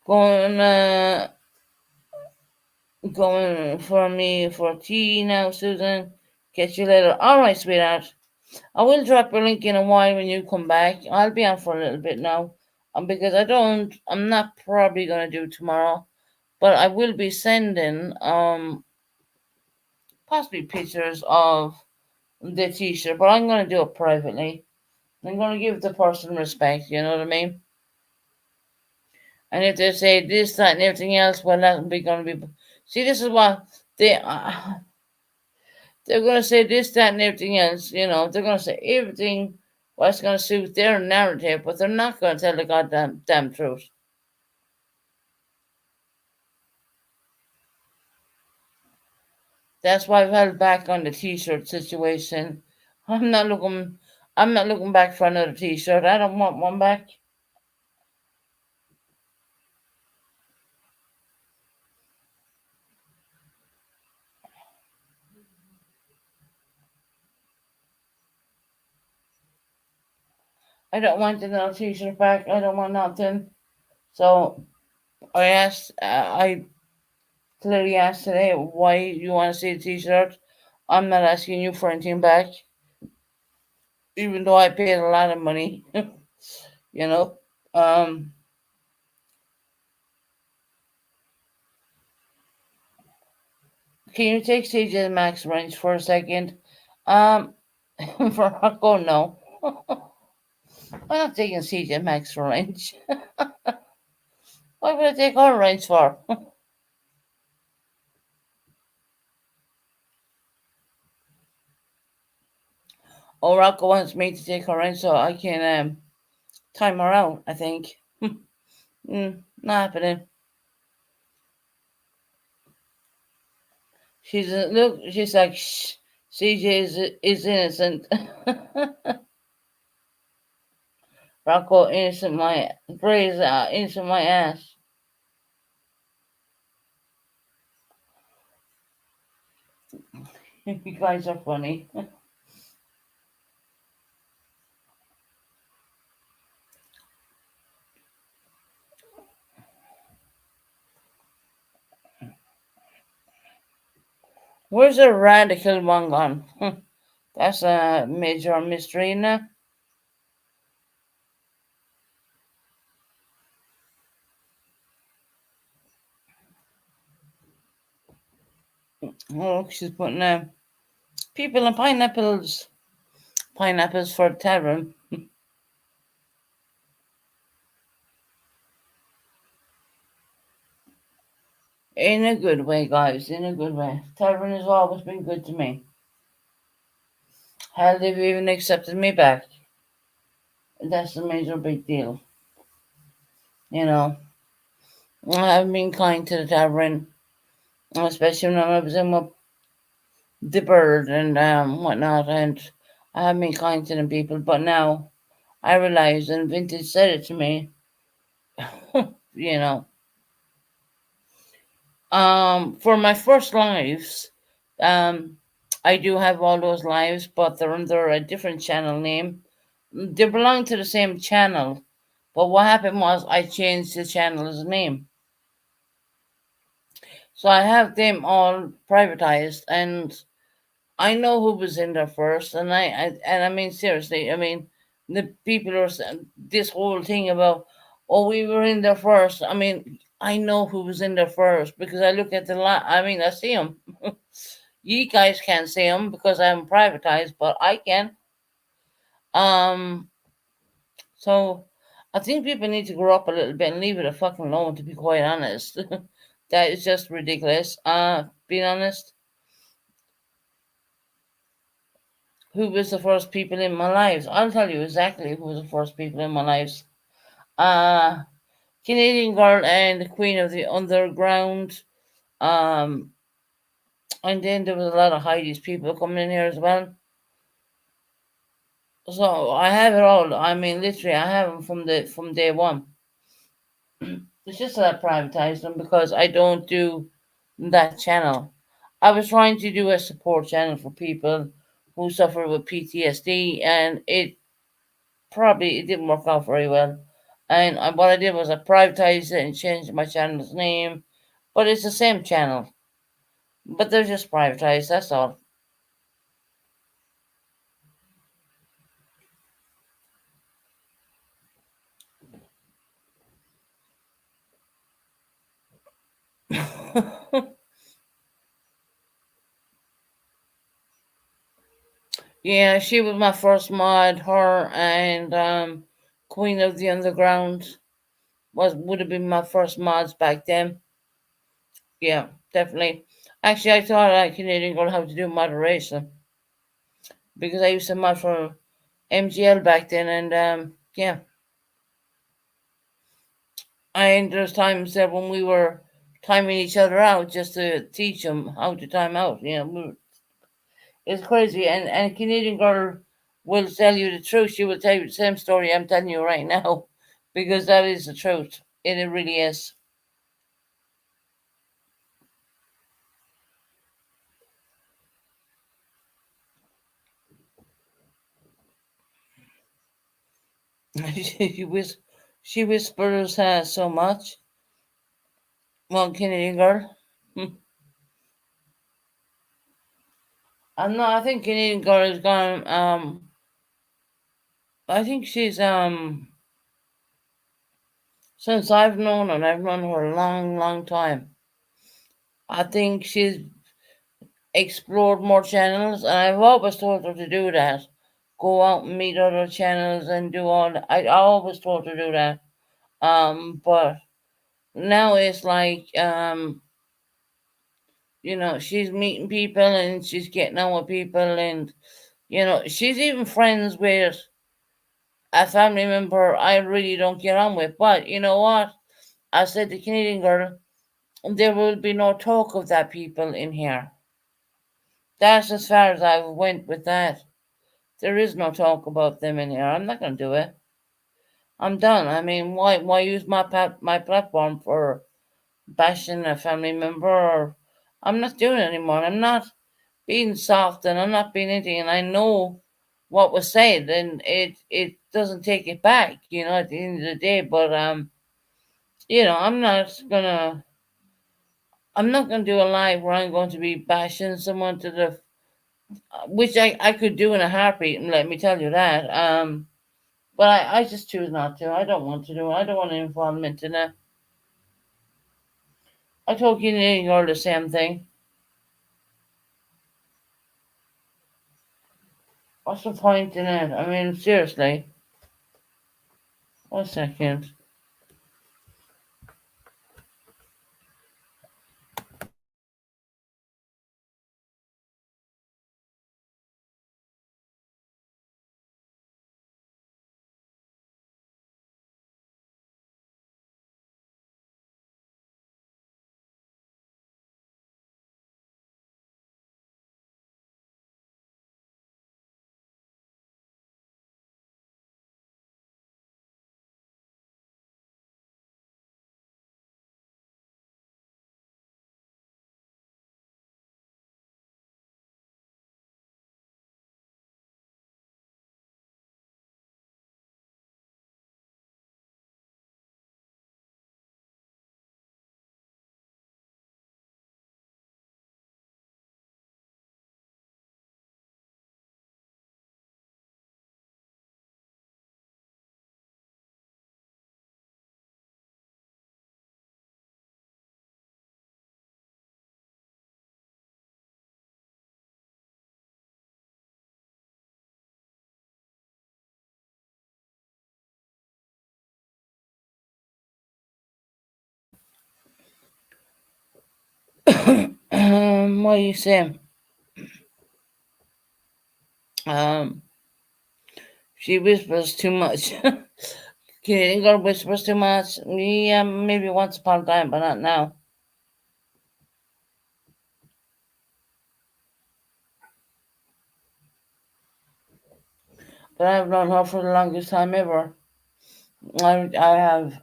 Going, going for me for tea now, Susan. Catch you later. All right, sweetheart. I will drop your link in a while when you come back. I'll be on for a little bit now, because I'm not probably gonna do tomorrow, but I will be sending possibly pictures of the T-shirt, but I'm gonna do it privately. I'm gonna give the person respect. You know what I mean? And if they say this, that, and everything else, well, that's be gonna be. See, this is what they're gonna say this, that, and everything else. They're gonna say everything what's gonna suit their narrative, but they're not gonna tell the goddamn damn truth. That's why I've held back on the T-shirt situation. I'm not looking. I'm not looking back for another T-shirt. I don't want one back. I don't want another t-shirt back. I don't want nothing. So I clearly asked today why you want to see the t-shirt. I'm not asking you for anything back, even though I paid a lot of money. you know. Um, can you take CJ Max range for a second? Um, for Rocco, no. I'm not taking CJ Max for range. Why would I take our range for? Oh, Rocco wants me to take her range so I can time her out. I think. Not happening. Look. She's like, shh. CJ is innocent. Rocco innocent my Gray's innocent my ass. You guys are funny. Where's the radical one gone? That's a major mystery now. Oh, she's putting people and pineapples. Pineapples for tavern. In a good way, guys. In a good way. Tavern has always been good to me. Hell, they've even accepted me back. That's a major big deal. You know, I've been kind to the tavern, especially when I was in with the bird and whatnot, and I have been kind to them people. But now I realize, and Vintage said it to me, you know, for my first lives, um, I do have all those lives, but they're under a different channel name. They belong to the same channel, but what happened was I changed the channel's name. So I have them all privatized, and I know who was in there first, and I mean seriously, I mean the people are this whole thing about oh we were in there first. I mean I know who was in there first because I look at the I mean I see them. You guys can't see them because I'm privatized, but I can. Um, so I think people need to grow up a little bit and leave it a fucking alone. To be quite honest, that is just ridiculous. Being honest, who was the first people in my lives? I'll tell you exactly who was the first people in my lives. Uh, Canadian Girl and the Queen of the Underground. Um, and then there was a lot of Heidi's people coming in here as well. So I have it all. I mean, literally, I have them from day one. It's just that I privatized them because I don't do that channel. I was trying to do a support channel for people who suffer with PTSD, and it didn't work out very well. And what I did was I privatized it and changed my channel's name, but it's the same channel. But they're just privatized. That's all. Yeah, she was my first mod. Her and Queen of the Underground would have been my first mods back then. Yeah, definitely. Actually, I thought I Canadian Girl how to do moderation because I used to mod for MGL back then, and yeah, and there's times that when we were timing each other out just to teach them how to time out. It's crazy, and Canadian Girl will tell you the truth. She will tell you the same story I'm telling you right now, because that is the truth. It really is. she whis- she whispers so much. Well, Canadian girl. Hmm. I'm not. I think Canadian girl is gone. I think she's since I've known her, and I've known her a long, long time. I think she's explored more channels, and I've always told her to do that. Go out and meet other channels and do all that. I always told her to do that. But now it's like she's meeting people and she's getting on with people, and she's even friends with a family member I really don't get on with. But you know what? I said the Canadian girl, there will be no talk of that people in here. That's as far as I went with that. There is no talk about them in here. I'm not going to do it. I'm done. I mean, why use my platform for bashing a family member? Or I'm not doing it anymore. I'm not being soft, and I'm not being anything. And I know what was said, and it doesn't take it back. At the end of the day. But I'm not gonna do a live where I'm going to be bashing someone to the which I could do in a heartbeat, and let me tell you that. But I just choose not to. I don't want to do it. I don't want involvement in it. I told you and you're the same thing. What's the point in it? I mean, seriously. 1 second. What are you saying? Um, she whispers too much. Canadian girl whispers too much. Yeah, maybe once upon a time, but not now. But I've known her for the longest time ever. I have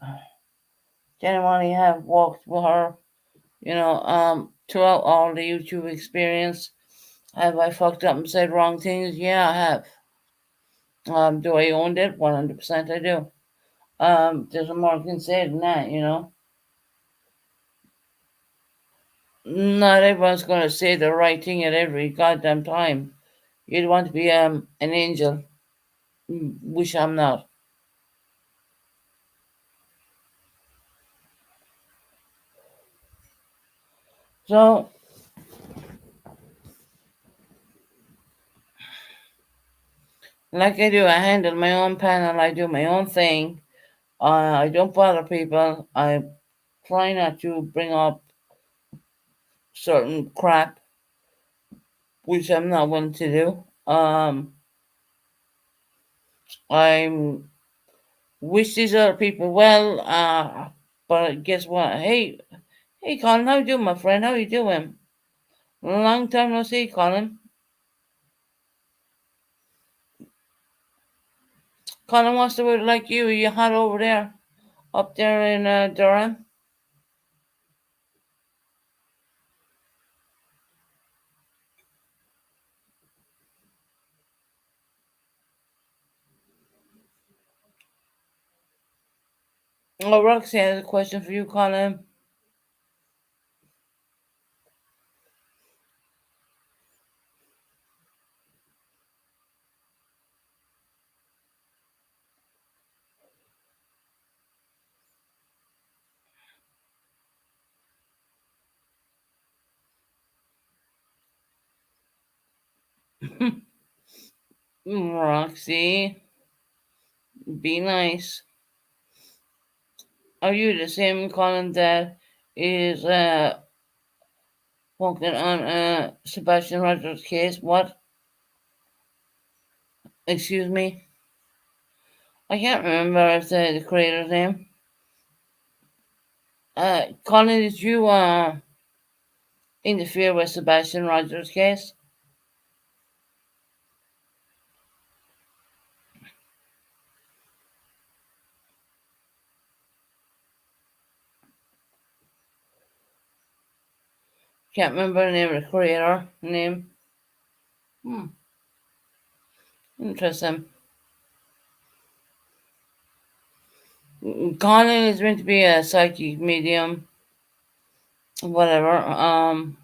genuinely have walked with her, throughout all the YouTube experience. Have I fucked up and said wrong things? Yeah, I have. Do I own it? 100% I do. There's more I can say than that. Not everyone's going to say the right thing at every goddamn time. You'd want to be an angel, which I'm not. So, like I do, I handle my own panel, I do my own thing. I don't bother people. I try not to bring up certain crap, which I'm not willing to do. I wish these other people well, but guess what? Hey, Colin, how you doing, my friend? How you doing? Long time no see, Colin. Colin wants to look like you. Are you hot over there? Up there in Durham? Oh, Roxy has a question for you, Colin. Roxy, be nice. Are you the same Colin that is working on Sebastian Rogers' case? What? Excuse me? I can't remember if the creator's name. Colin, did you interfere with Sebastian Rogers' case? Can't remember the name of the creator name. Hmm, interesting. Colin is meant to be a psychic medium, whatever. Um,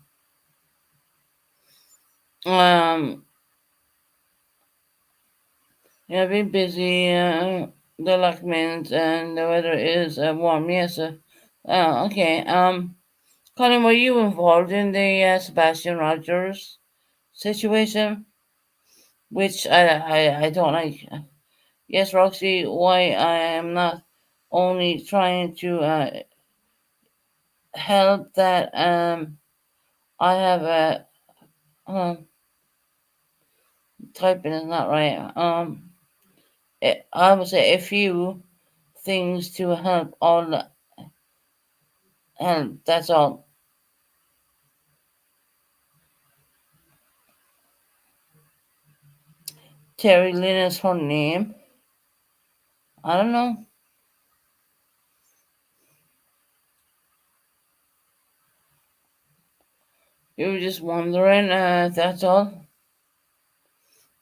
yeah, I've been busy. The luck means and the weather is warm. Yes. Okay. Colin, were you involved in the Sebastian Rogers situation? Which I don't like. Yes, Roxy. Why I am not only trying to help that I have a typing is not right. I would say a few things to help all help. That's all. Terry Lynn is her name. I don't know. You were just wondering. That's all.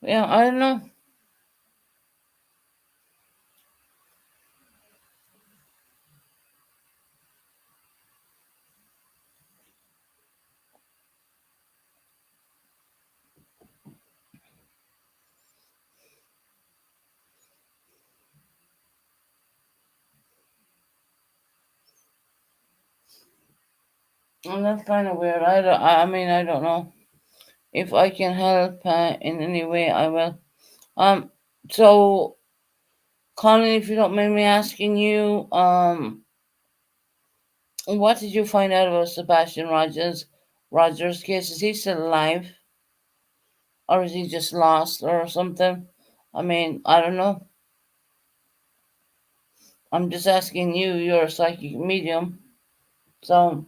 Yeah, I don't know. And that's kind of weird. I mean, I don't know if I can help in any way. I will. Um. So, Colin, if you don't mind me asking you, what did you find out about Sebastian Rogers' case? Is he still alive, or is he just lost, or something? I mean, I don't know. I'm just asking you. You're a psychic medium, so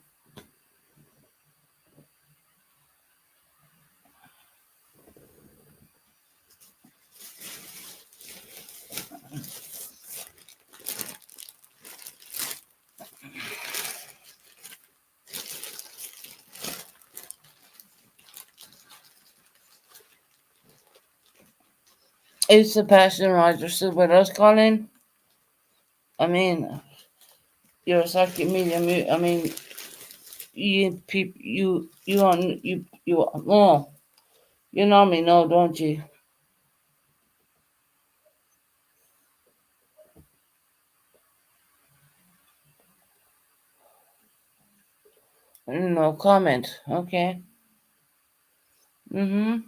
is Sebastian Rogers still with us, Colin? I mean, you're a psychic medium. I mean, you on you. Oh, you normally know, don't you? No comment. Okay. Mm-hmm.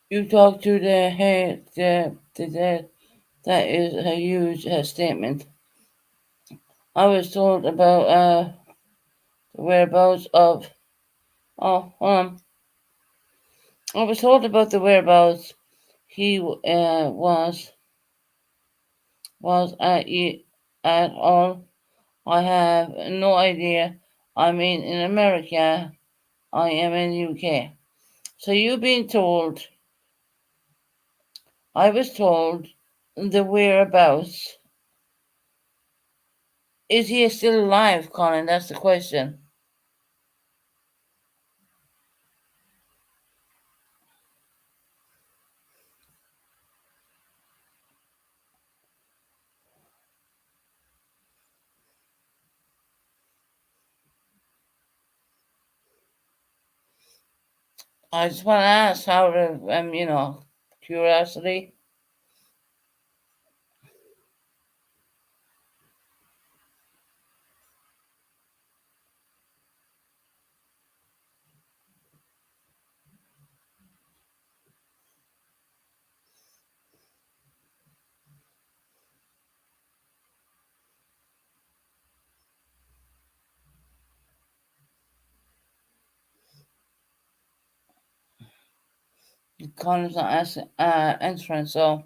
You talk to the head. That is a huge statement. I was told about the whereabouts of. Oh, I was told about the whereabouts. He was at all. I have no idea. I mean, in America, I am in UK. So you've been told. I was told the whereabouts Is he still alive, Colin? That's the question. I just want to ask out of, curiosity. Colin's not answering, so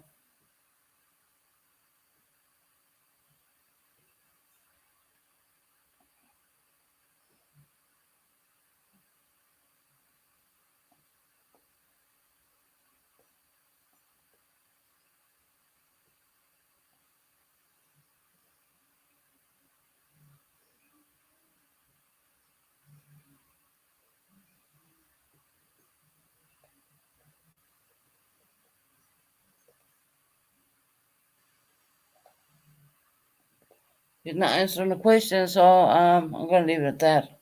he's not answering the question. So I'm gonna leave it at that.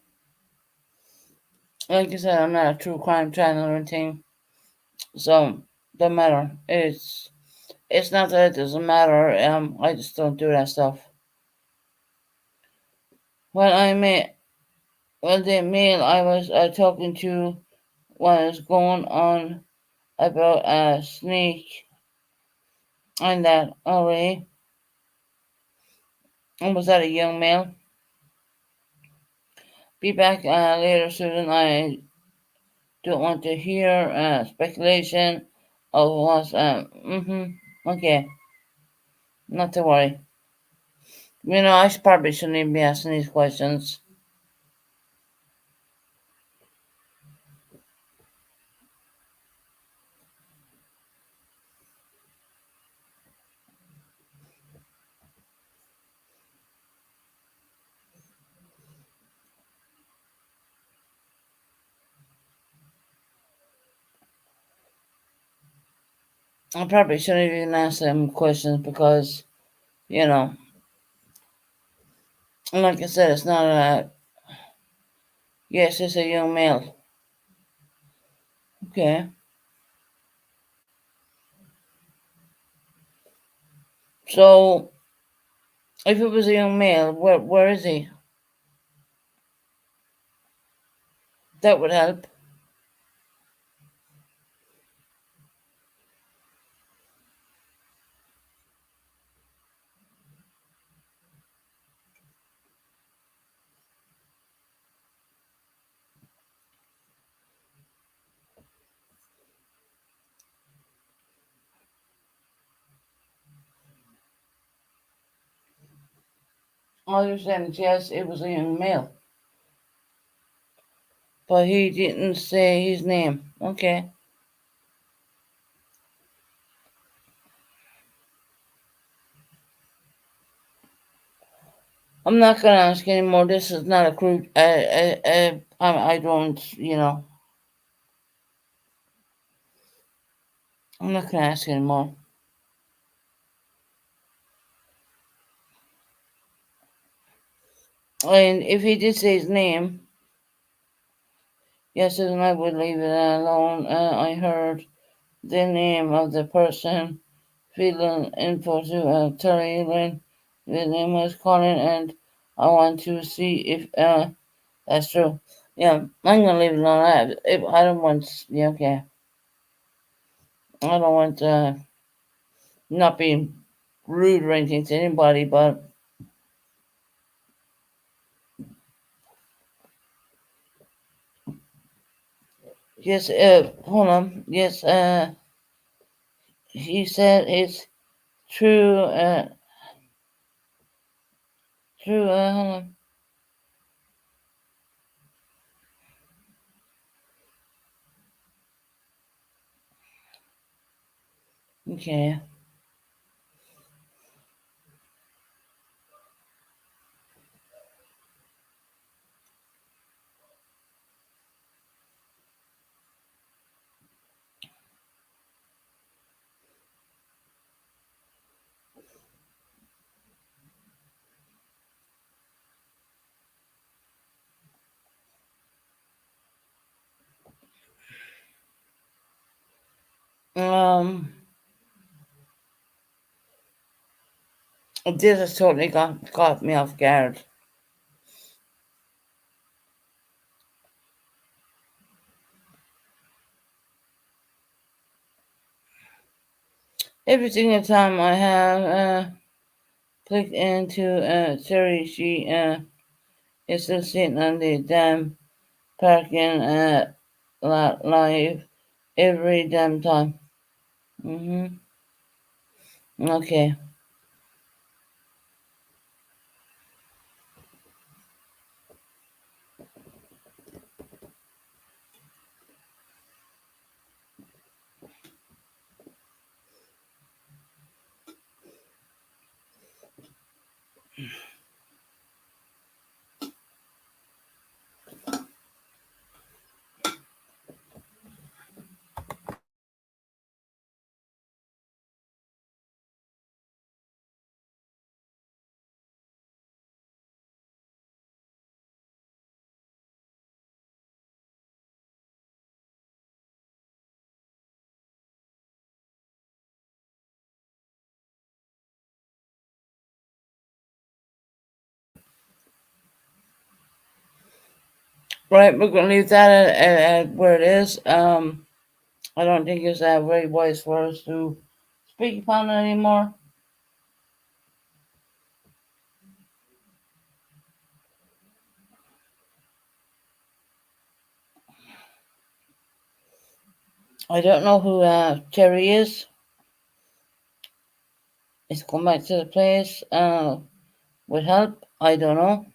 Like I said, I'm not a true crime channel or anything, so don't matter. It's not that it doesn't matter. I just don't do that stuff. When I met, well, the mail I was talking to was going on about a snake and that already. And was that a young male? Be back later, Susan. I don't want to hear speculation of what's. Okay, not to worry. I probably shouldn't even be asking these questions. I probably shouldn't even ask them questions because, you know, like I said, it's not a. Yes, it's a young male. Okay. So, if it was a young male, where is he? That would help. All you're saying is yes, it was a young male. But he didn't say his name. Okay. I'm not gonna ask anymore. This is not a crude. I don't. I'm not gonna ask anymore. And if he did say his name, yes, and I would leave it alone. I heard the name of the person filling info to Terry Lynn. The name was Colin, and I want to see if that's true. Yeah, I'm gonna leave it alone. I don't want. Yeah, okay. I don't want not being rude or anything to anybody, but yes. Hold on. Yes. He said it's true. True. Hold on. Okay. this has totally got me off guard. Every single time I have clicked into Terry, she is still sitting on the damn parking lot live every damn time. Mhm. Okay. Right, we're gonna leave that at where it is. I don't think it's very wise for us to speak upon it anymore. I don't know who Terry is. He's come back to the place with help. I don't know.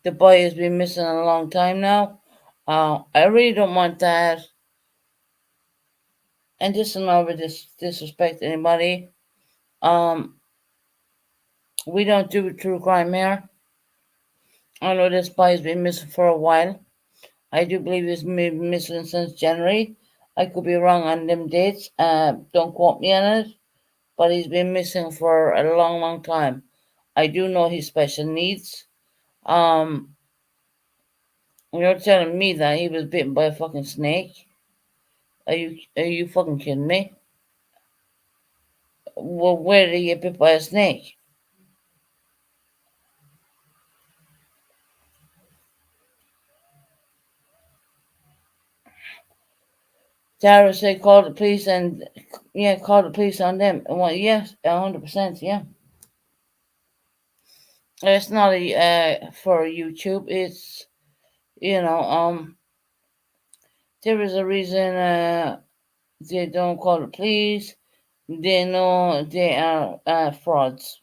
The boy has been missing a long time now. I really don't want that. And this will never disrespect anybody. Um, we don't do true crime here. I know this boy has been missing for a while. I do believe he's been missing since January. I could be wrong on them dates. Don't quote me on it. But he's been missing for a long, long time. I do know his special needs. Um, you're telling me that he was bitten by a fucking snake? Are you fucking kidding me? Well, where did he get bit by a snake? Tara said call the police and yeah, call the police on them. And well, yes, 100%, yeah. It's not a for YouTube. It's there is a reason they don't call the police. They know they are frauds.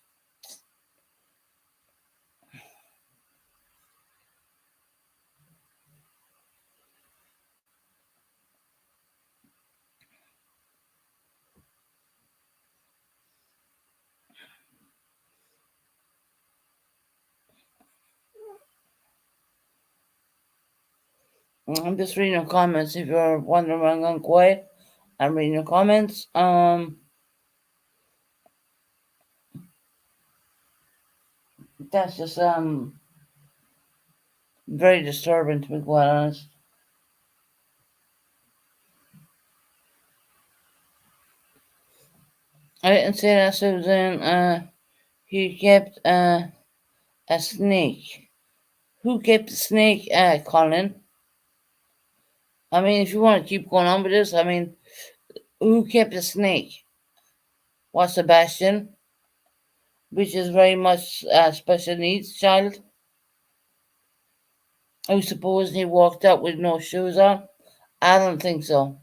I'm just reading your comments. If you're wondering why I'm going quiet, I'm reading your comments. That's just very disturbing to be quite honest. I didn't say that, Susan. He kept a snake. Who kept the snake, Colin? I mean, if you want to keep going on with this, I mean, who kept the snake? Was Sebastian, which is very much a special needs child, who supposedly walked out with no shoes on? I don't think so.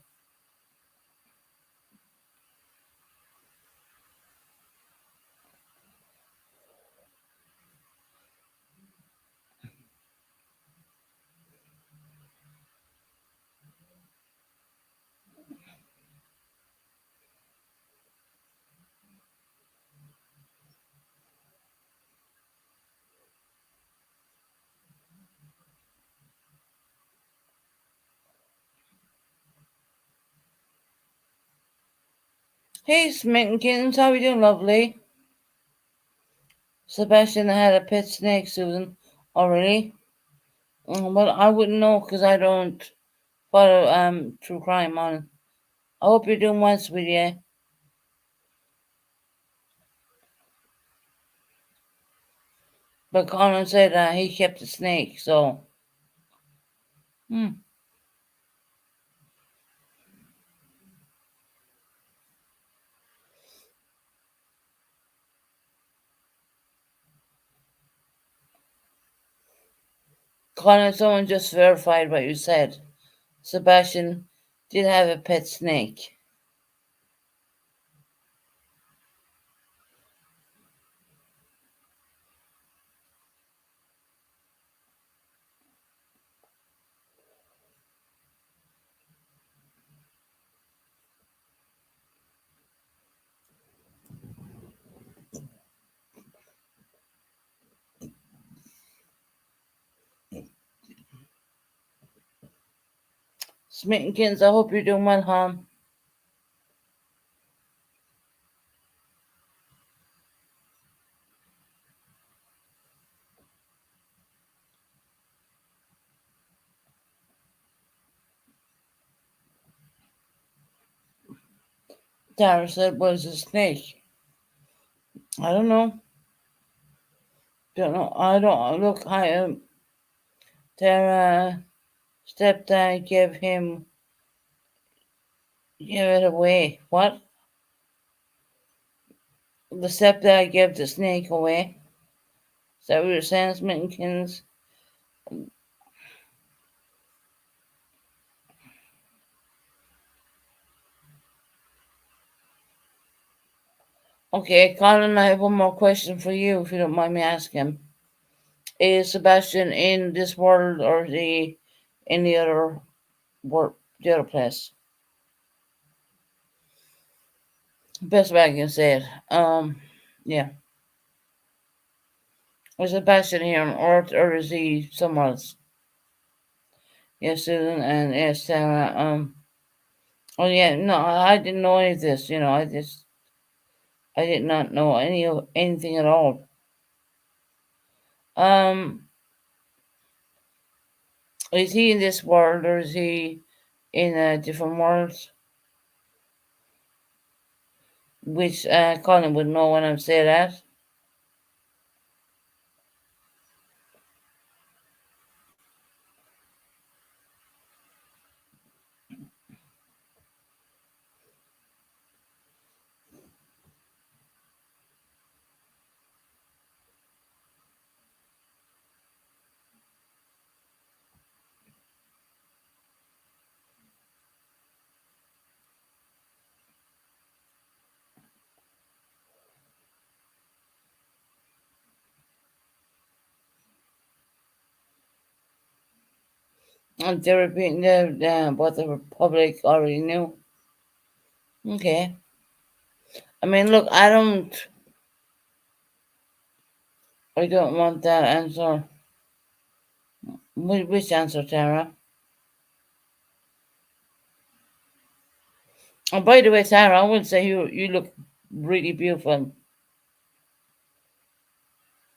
Hey, Smitten Kittens, how are you doing, lovely? Sebastian had a pet snake, Susan. Oh, really? Well, I wouldn't know because I don't follow true crime on I hope you're doing well, sweetie. But Colin said he kept a snake, so hmm. Colin, someone just verified what you said. Sebastian did have a pet snake. Smittenkins, I hope you're doing well, hon. Tara said was a snake. I don't know. Don't know. I don't look. Tara stepdad give it away. What? The stepdad gave the snake away. Is that what you're saying, Smittenkins? Okay, Colin, I have one more question for you, if you don't mind me asking. Is Sebastian in this world or is he in the other world, the other place? Best way I can say it. Yeah. Is Sebastian here on Earth or is he somewhere else? Yes, Susan, and yes, Sarah. Oh yeah, no, I didn't know any of this. I did not know anything at all. Um, is he in this world or is he in a different world? Which Colin would know when I'm saying that. And they're repeating what the Republic already knew. Okay. I mean, look, I don't want that answer. Which answer, Tara? And by the way, Tara, I would say you look really beautiful.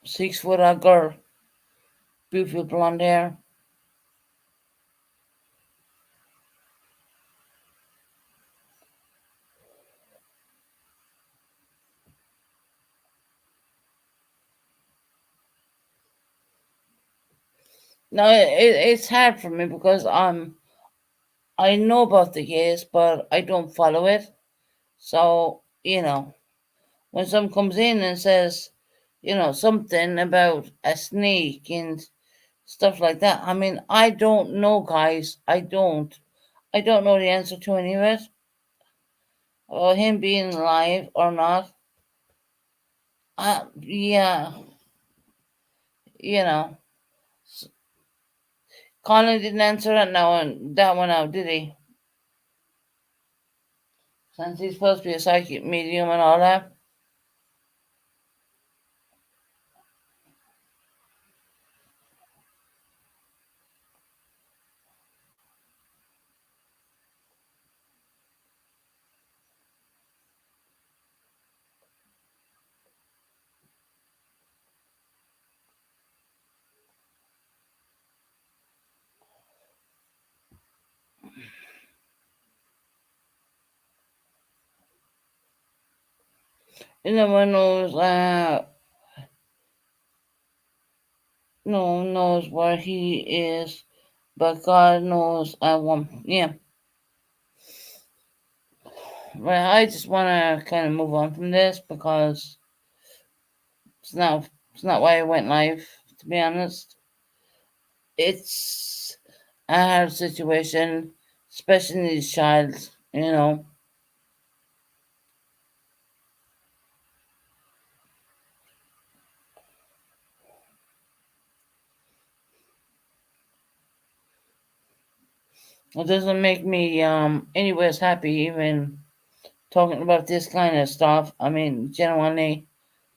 6 foot old girl, beautiful blonde hair. No, it's hard for me because I know about the case, but I don't follow it. So when someone comes in and says, something about a snake and stuff like that, I mean, I don't know, guys. I don't know the answer to any of it. Or him being alive or not. Yeah, you know, Colin didn't answer that one out, did he? Since he's supposed to be a psychic medium and all that. No one knows. No one knows where he is, but God knows. Yeah. Well, I just want to kind of move on from this because it's not. It's not why I went live. To be honest, it's a hard situation, especially these child. You know, it doesn't make me anyways happy even talking about this kind of stuff. I mean, genuinely,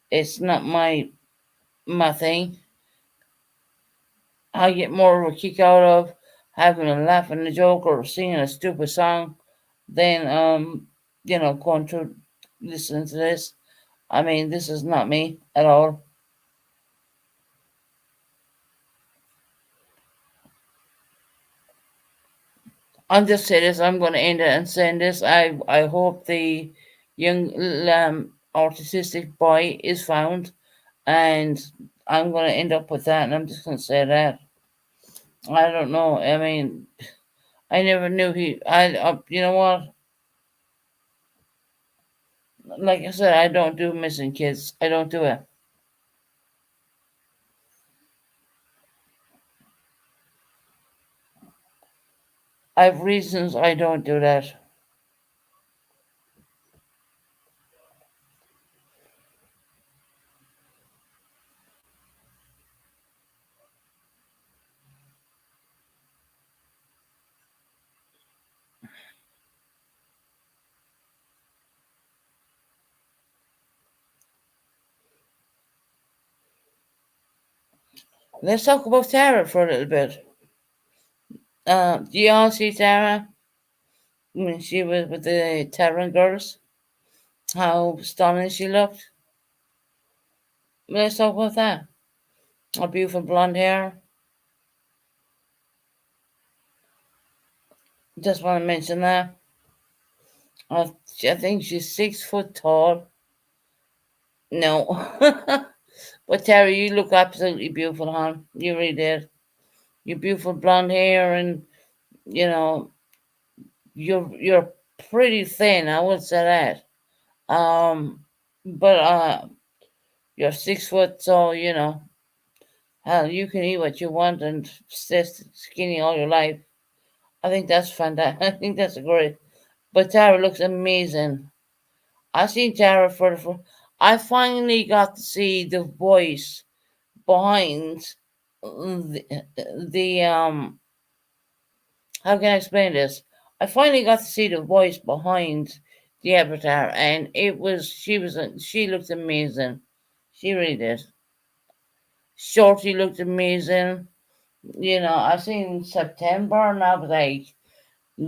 it's not my thing. I get more of a kick out of having a laugh and a joke or singing a stupid song than going to listen to this. I mean, this is not me at all. I'll just say this. I'm going to end it and saying this. I hope the young autistic boy is found, and I'm going to end up with that. And I'm just going to say that. I don't know. I mean, I never knew he. You know what? Like I said, I don't do missing kids. I don't do it. I have reasons I don't do that. Let's talk about Tara for a little bit. Do you all see Tara when she was with the Terran girls? How stunning she looked. Let's talk about that. Her beautiful blonde hair. Just want to mention that. I think she's 6 foot tall. No. But Tara, you look absolutely beautiful, hon. You really did. Your beautiful blonde hair and, you know, you're pretty thin, I would say that. But you're 6 foot, so hell, you can eat what you want and stay skinny all your life. I think that's fantastic. I think that's great. But Tara looks amazing. I seen Tara for I finally got to see the voice behind the. How can I explain this? I finally got to see the voice behind the avatar, and she looked amazing. She really did. Shorty looked amazing. I seen September, and I was like,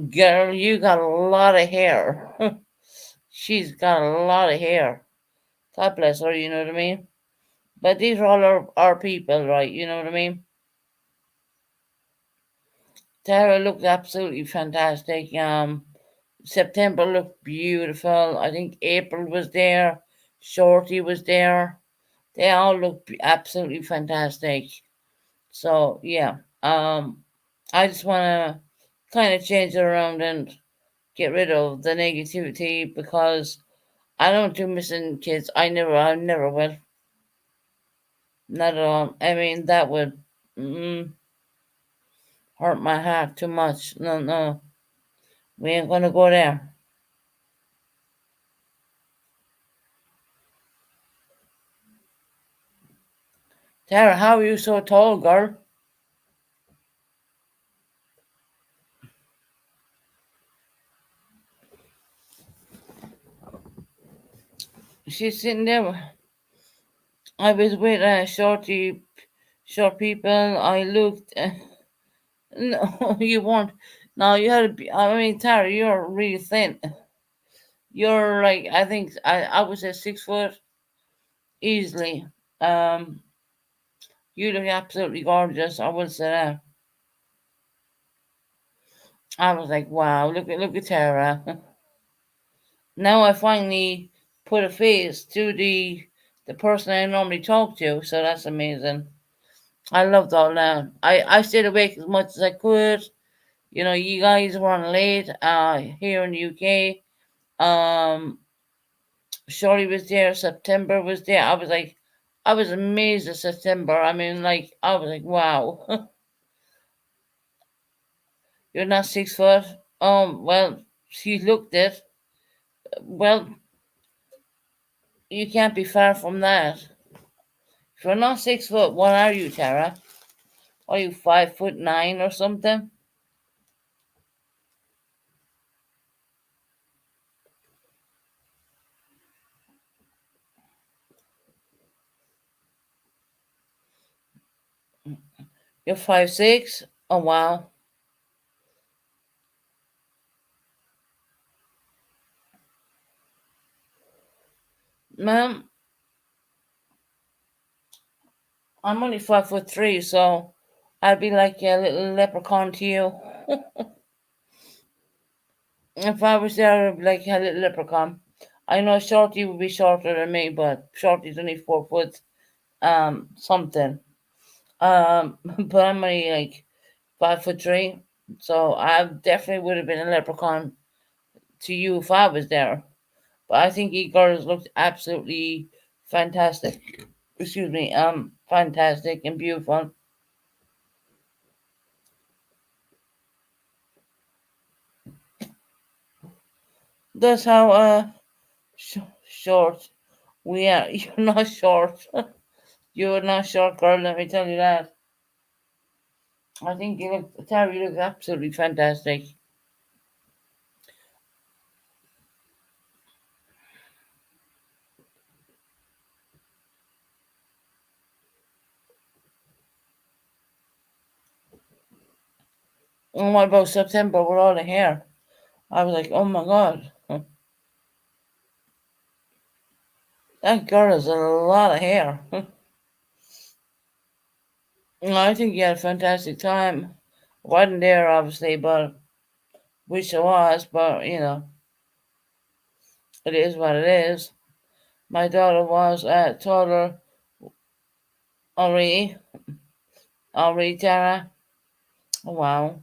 "Girl, you got a lot of hair." She's got a lot of hair. God bless her. You know what I mean? But these are all our people, right? You know what I mean? Tara looked absolutely fantastic. September looked beautiful. I think April was there. Shorty was there. They all looked absolutely fantastic. So yeah, I just want to kind of change it around and get rid of the negativity because I don't do missing kids. I never will. Not at all. I mean, that would hurt my heart too much. No, no, we ain't gonna go there. Tara, how are you so tall, girl? She's sitting there. I was with short people. I looked. No, you weren't. No, you had to be. I mean, Tara, you're really thin. You're like, I think I would say 6 foot easily. Um, you look absolutely gorgeous. I would say that. I was like, wow, look at Tara. Now I finally put a face to the person I normally talk to. So that's amazing. I loved all that. I stayed awake as much as I could. You know, you guys were on late here in the UK. Um, Shorty was there. September was there. I was amazed at September. I mean, like, I was like, wow, you're not 6 foot. Well, she looked it. Well, you can't be far from that. If you're not 6 foot, what are you, Tara? Are you 5'9" or something? You're 5'6"? Oh wow. Ma'am, I'm only 5'3", so I'd be like a little leprechaun to you. If I was there, I'd be like a little leprechaun. I know Shorty would be shorter than me, but Shorty's only 4 foot something. But I'm only like 5'3", so I definitely would have been a leprechaun to you if I was there. But I think you girls looked absolutely fantastic. Excuse me, fantastic and beautiful. That's how short we are. You're not short. You're not short, girl. Let me tell you that. I think you look, Terry, you look absolutely fantastic. And what about September with all the hair? I was like, oh my god, that girl has a lot of hair. I think you had a fantastic time. Wasn't there, obviously, but wish I was. But you know, it is what it is. My daughter was at taller already. Already, Tara. Oh, wow.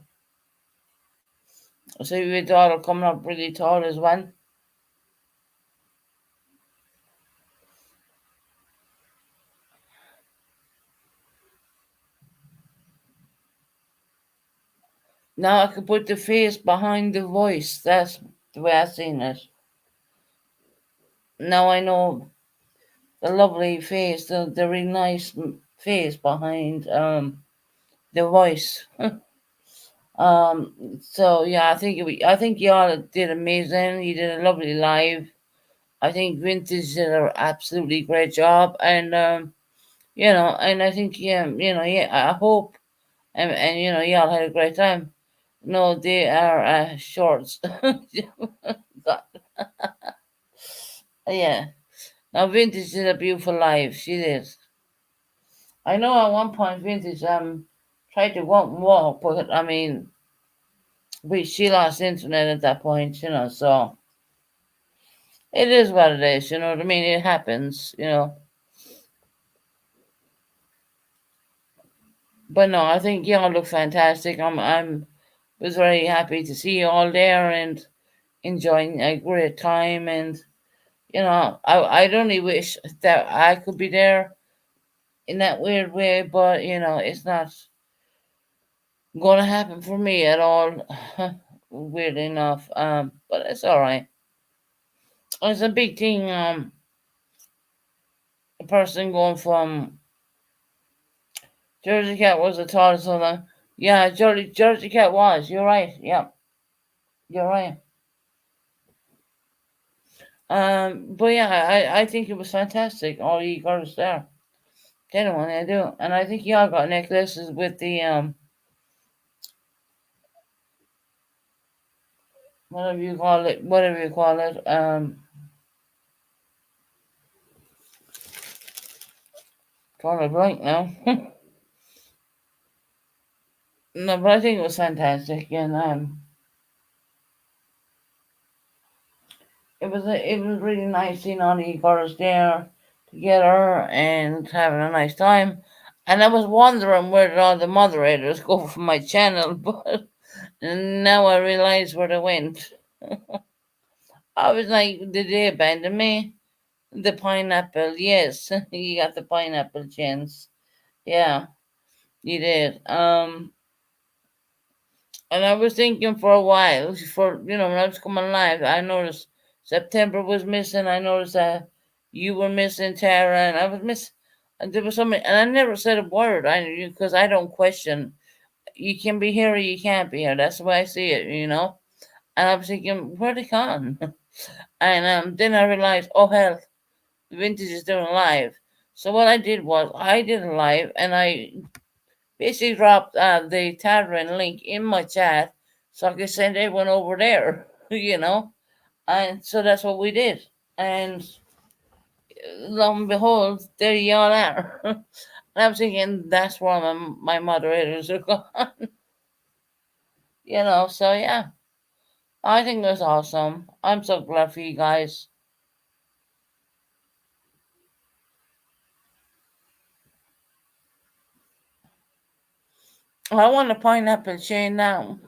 So your daughter coming up really tall as well. Now I can put the face behind the voice. That's the way I seen it. Now I know the lovely face, the really nice face behind the voice. So yeah, I think y'all did amazing. You did a lovely live. I think Vintage did an absolutely great job, and you know, and I think yeah, you know, yeah, I hope and you know, y'all had a great time. No, they are shorts. God, yeah. Now Vintage did a beautiful live. She did. I know at one point Vintage tried to walk and walk, but I mean, she lost internet at that point, you know. So it is what it is. You know what I mean? It happens. You know. But no, I think y'all look fantastic. I'm was very happy to see you all there and enjoying a great time. And you know, I'd only wish that I could be there in that weird way, but you know, it's not gonna happen for me at all. Weird enough, but it's all right. It's a big thing. A person going from Jersey Cat was the tallest of them. Yeah, Jersey Cat was. You're right. Yep, you're right. But yeah, I think it was fantastic. All you girls there. Genuinely, I do. And I think y'all got necklaces with the whatever you call it. Drawing a blank now. No, but I think it was fantastic, and it was really nice seeing all the girls there together and having a nice time. And I was wondering where did all the moderators go from my channel, but now I realize where they went. I was like, did they abandon me? The pineapple, yes, you got the pineapple chance. Yeah, you did. And I was thinking for a while, when I was coming live, I noticed September was missing. I noticed that you were missing, Tara, and I was miss. And there was somebody, and I never said a word. Because I don't question. You can be here or you can't be here. That's the way I see it. And I was thinking, where they gone? And then I realized, oh hell, Vintage is doing a live. So what I did was I did a live, and I basically dropped the Tadrin link in my chat so I could send everyone over there, And so that's what we did. And lo and behold, there you all are. And I was thinking that's where my moderators are gone, So yeah, I think that's awesome. I'm so glad for you guys. I want a pineapple chain now.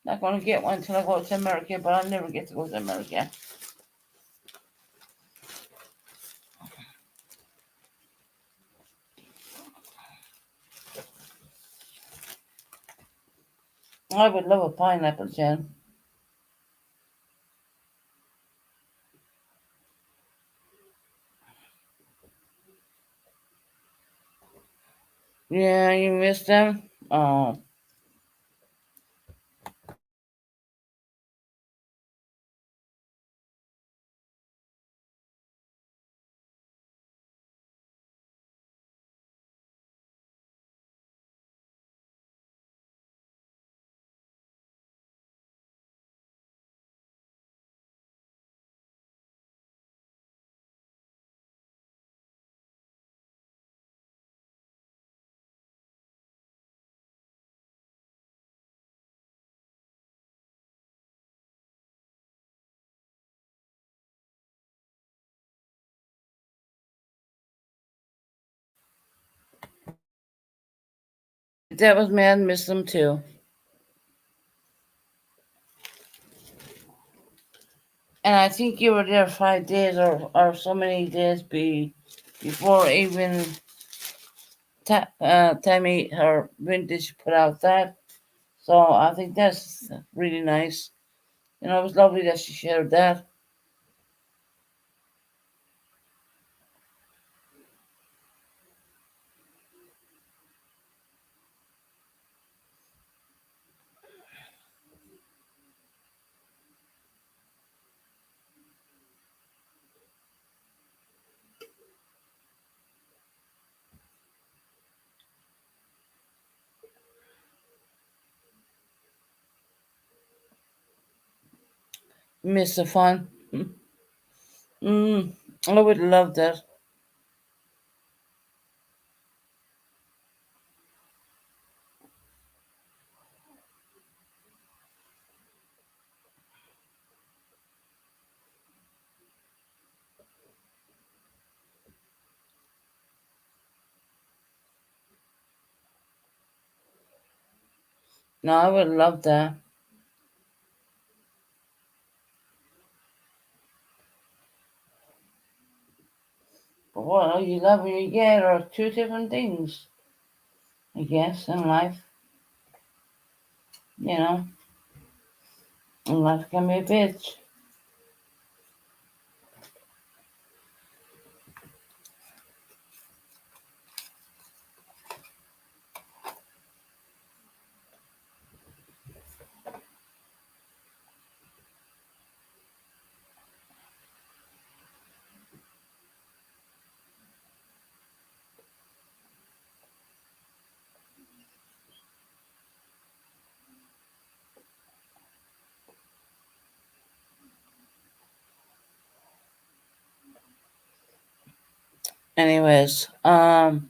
Not gonna get one till I go to America, but I'll never get to go to America. I would love a pineapple chain. Yeah, you missed them? Oh, that was me. I missed them too. And I think you were there 5 days or so many days before even Tammy, her vintage, put out that. So I think that's really nice. It was lovely that she shared that. Miss the fun. Mm, I would love that. No, I would love that. But what you love and you get are two different things, I guess, in life. You know, and life can be a bitch. Anyways, right,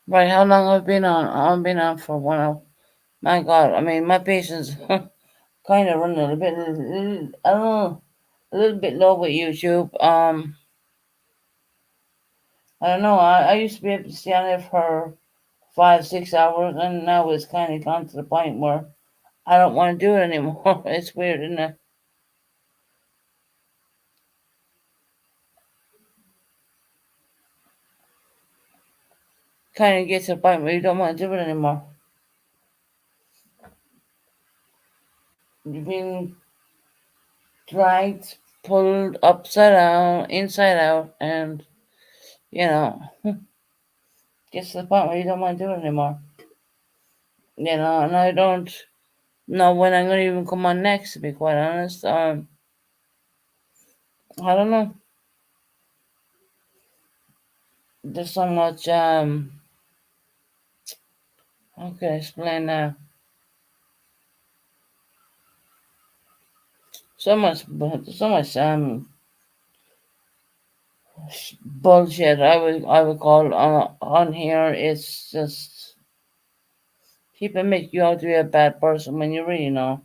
how long I've been on? I've been on for 1 hour. My God, I mean, my patience kind of running a little bit. Oh, a little bit low with YouTube. I don't know. I used to be able to stay on there for 5, 6 hours, and now it's kind of gone to the point where I don't want to do it anymore. It's weird, isn't it? Kind of gets to the point where you don't want to do it anymore. You've been dragged, pulled upside down, inside out, and you know, gets to the point where you don't want to do it anymore. And I don't know when I'm going to even come on next, to be quite honest. I don't know. There's so much, how can I explain that? So much, bullshit, I would call on here. It's just, people make you out to be a bad person when you really know.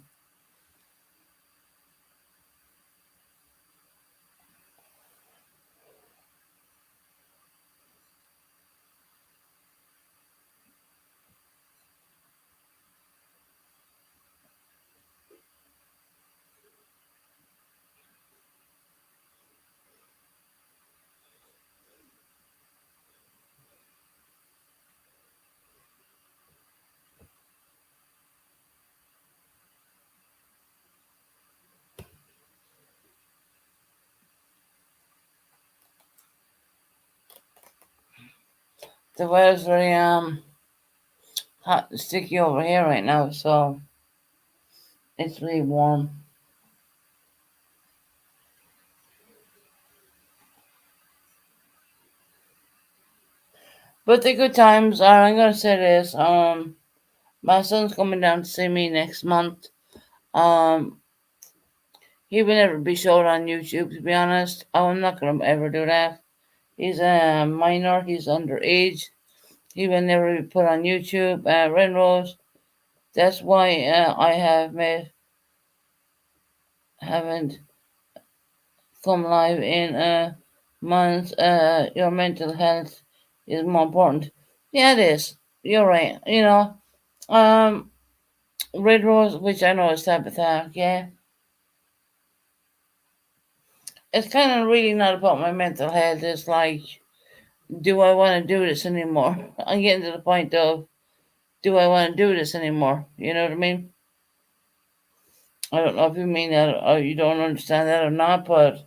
The weather's very hot and sticky over here right now, so it's really warm. But the good times are, I'm gonna say this, my son's coming down to see me next month. Um, he will never be showed on YouTube, to be honest. I'm not gonna ever do that. He's a minor, he's underage. He will never be put on YouTube. Red Rose, that's why I haven't come live in months. Your mental health is more important. Yeah, it is. You're right. Um, Red Rose, which I know is type attack, yeah. It's kind of really not about my mental health. It's like, do I want to do this anymore? I'm getting to the point of, do I want to do this anymore? You know what I mean? I don't know if you mean that or you don't understand that or not, but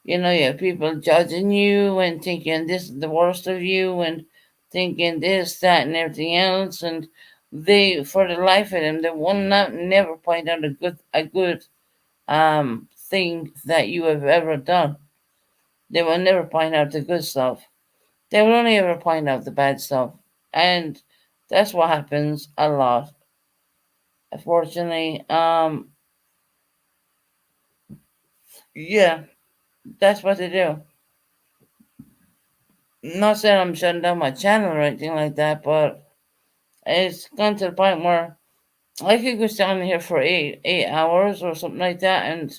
you have people judging you and thinking this is the worst of you and thinking this, that, and everything else, and they, for the life of them, they will not never point out a good thing that you have ever done. They will never point out the good stuff. They will only ever point out the bad stuff, and that's what happens a lot. Unfortunately, yeah, that's what they do. Not saying I'm shutting down my channel or anything like that, but it's gone to the point where I could go down here for eight hours or something like that, and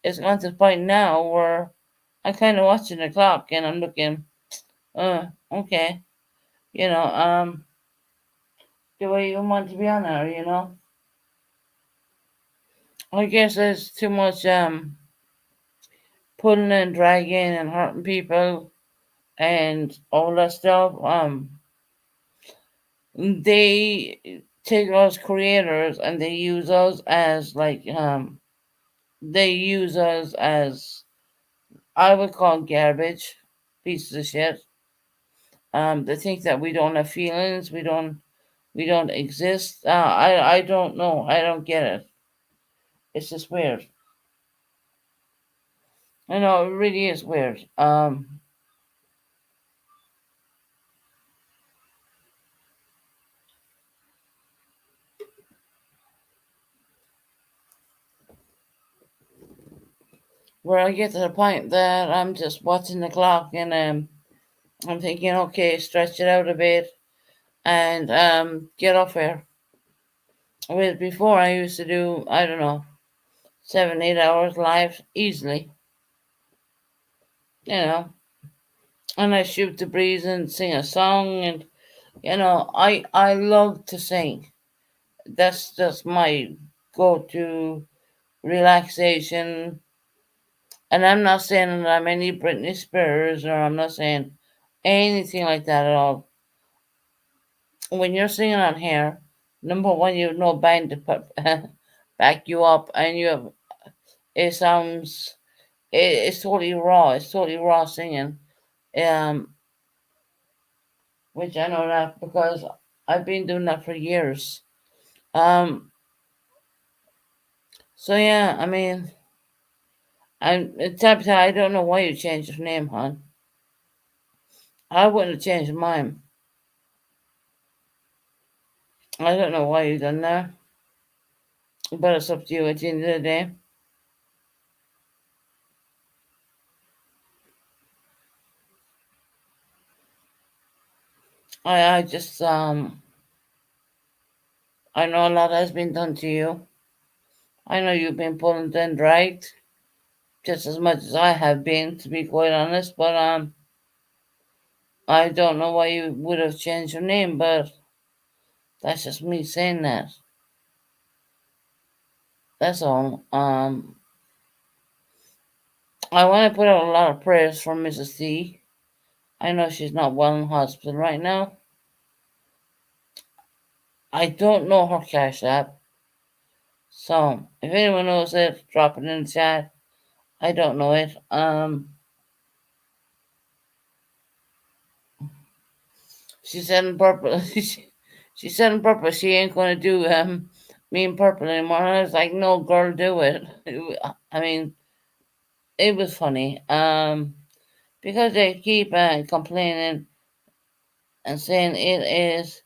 it's gone to the point now where I'm kind of watching the clock and I'm looking, okay, you know, do I even want to be on there? I guess there's too much pulling and dragging and hurting people and all that stuff. They take us creators and they use us as like they use us as, I would call garbage, pieces of shit. They think that we don't have feelings, we don't exist. I don't know. I don't get it. It's just weird. I know it really is weird. Where I get to the point that I'm just watching the clock and I'm thinking, okay, stretch it out a bit and get off here. Whereas before I used to do, I don't know, 7, 8 hours live easily, you know. And I shoot the breeze and sing a song, and I love to sing. That's just my go-to relaxation. And I'm not saying that I'm any Britney Spears, or I'm not saying anything like that at all. When you're singing on here, number one, you have no band to put, back you up, and it sounds, it's totally raw. It's totally raw singing. Um, which I know that because I've been doing that for years. Um, so yeah, I mean, Tabitha, I don't know why you changed your name, hon. I wouldn't have changed mine. I don't know why you done that, but it's up to you at the end of the day. I just I know a lot has been done to you. I know you've been pulled and dragged just as much as I have been, to be quite honest. But I don't know why you would have changed your name, but that's just me saying that. That's all. I want to put out a lot of prayers for Mrs. C. I know she's not well in hospital right now. I don't know her cash app, so if anyone knows it, drop it in the chat. I don't know it. She said on purpose. She said on purpose she ain't gonna do me in purple anymore. And I was like, no, girl, do it. I mean, it was funny. Because they keep complaining and saying it is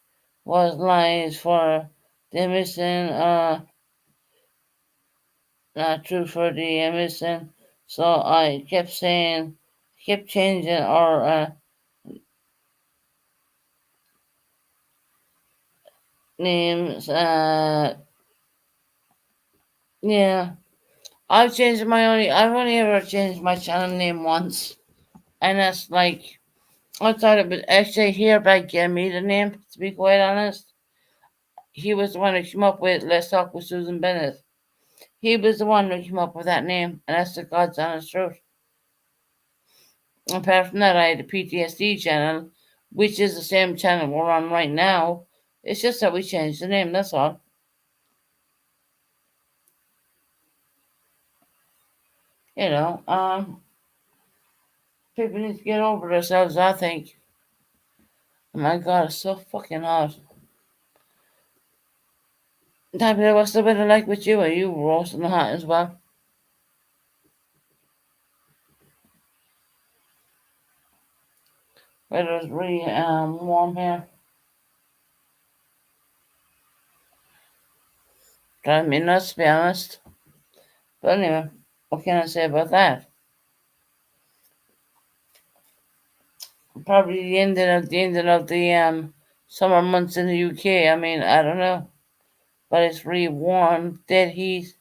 was lies for the missing, not true for the missing. So I kept saying, kept changing our names. Yeah, I've only ever changed my channel name once, and that's like I thought it was actually here by me the name. To be quite honest, he was the one who came up with "Let's Talk with Susan Bennett." He was the one who came up with that name, and that's the God's honest truth. Apart from that, I had a PTSD channel, which is the same channel we're on right now. It's just that we changed the name. That's all. You know, people need to get over themselves. I think. Oh my God, it's so fucking hot. Tabitha, what's the weather like with you? Are you roasting hot as well? Weather's really warm here. Driving me nuts, to be honest. But anyway, what can I say about that? Probably the ending of the summer months in the UK. I mean, I don't know, but it's really warm, dead heat.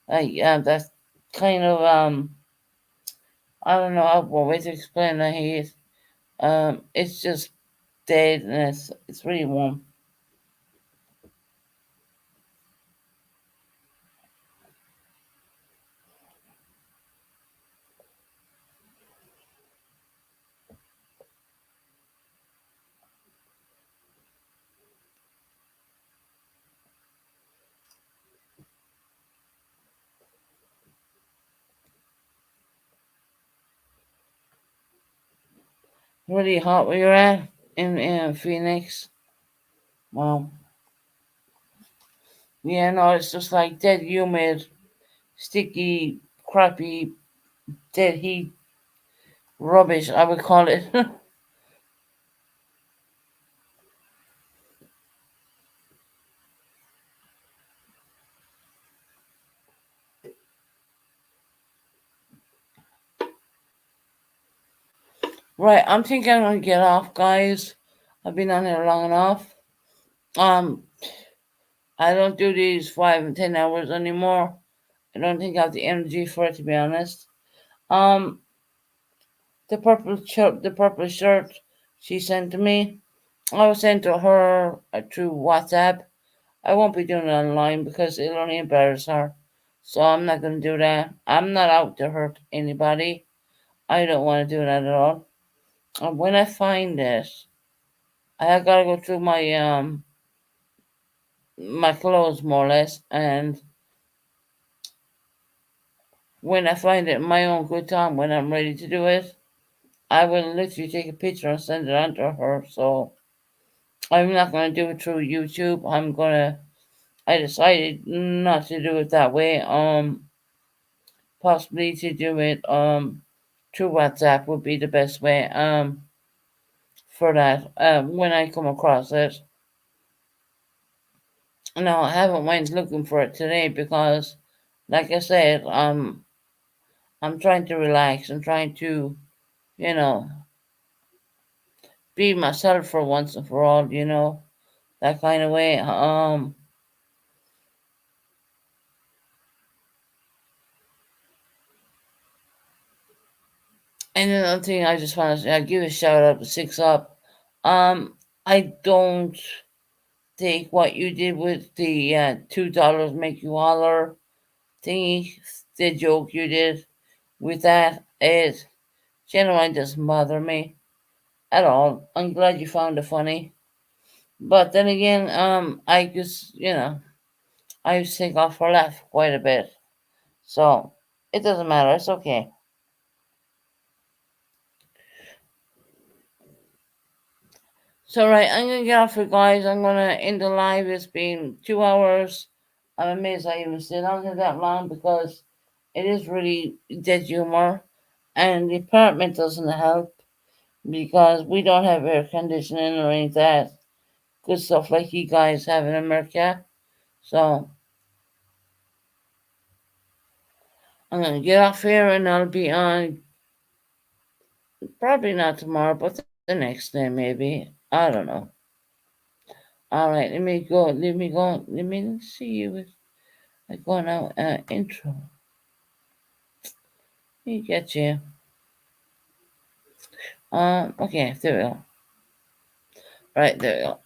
That's kind of I don't know what way to explain the heat. It's just dead and it's really warm. Really hot where you're at in Phoenix. Wow. Yeah, no, it's just like dead humid, sticky, crappy, dead heat rubbish, I would call it. Right, I'm thinking I'm gonna get off, guys. I've been on here long enough. Um, I don't do these 5 and 10 hours anymore. I don't think I have the energy for it, to be honest. Um, the purple shirt she sent to me, I was sent to her through WhatsApp. I won't be doing it online because it'll only embarrass her. So I'm not going to do that. I'm not out to hurt anybody. I don't want to do that at all. And when I find it, I gotta go through my clothes more or less, and when I find it in my own good time, when I'm ready to do it, I will literally take a picture and send it on to her. So I'm not gonna do it through YouTube. I decided not to do it that way. Possibly to do it through WhatsApp would be the best way for that. When I come across it. No, I haven't went looking for it today because, like I said, I'm trying to relax. I'm trying to, you know, be myself for once and for all. That kind of way. And another thing, I just want to give a shout out to Six Up. I don't take what you did with the $2 make you holler thingy, the joke you did with that. It genuinely doesn't bother me at all. I'm glad you found it funny. But then again, I just, I used to take off her laugh quite a bit. So it doesn't matter. It's okay. So, right, I'm going to get off it, guys. I'm going to end the live. It's been 2 hours. I'm amazed I even stayed on here that long because it is really dead humor. And the apartment doesn't help because we don't have air conditioning or any of that good stuff like you guys have in America. So I'm gonna get off here and I'll be on probably not tomorrow, but the next day maybe. I don't know. All right, let me go. Let me go. Let me see you. I go now. Intro. Let me get you. Okay, there we go. Right there we go.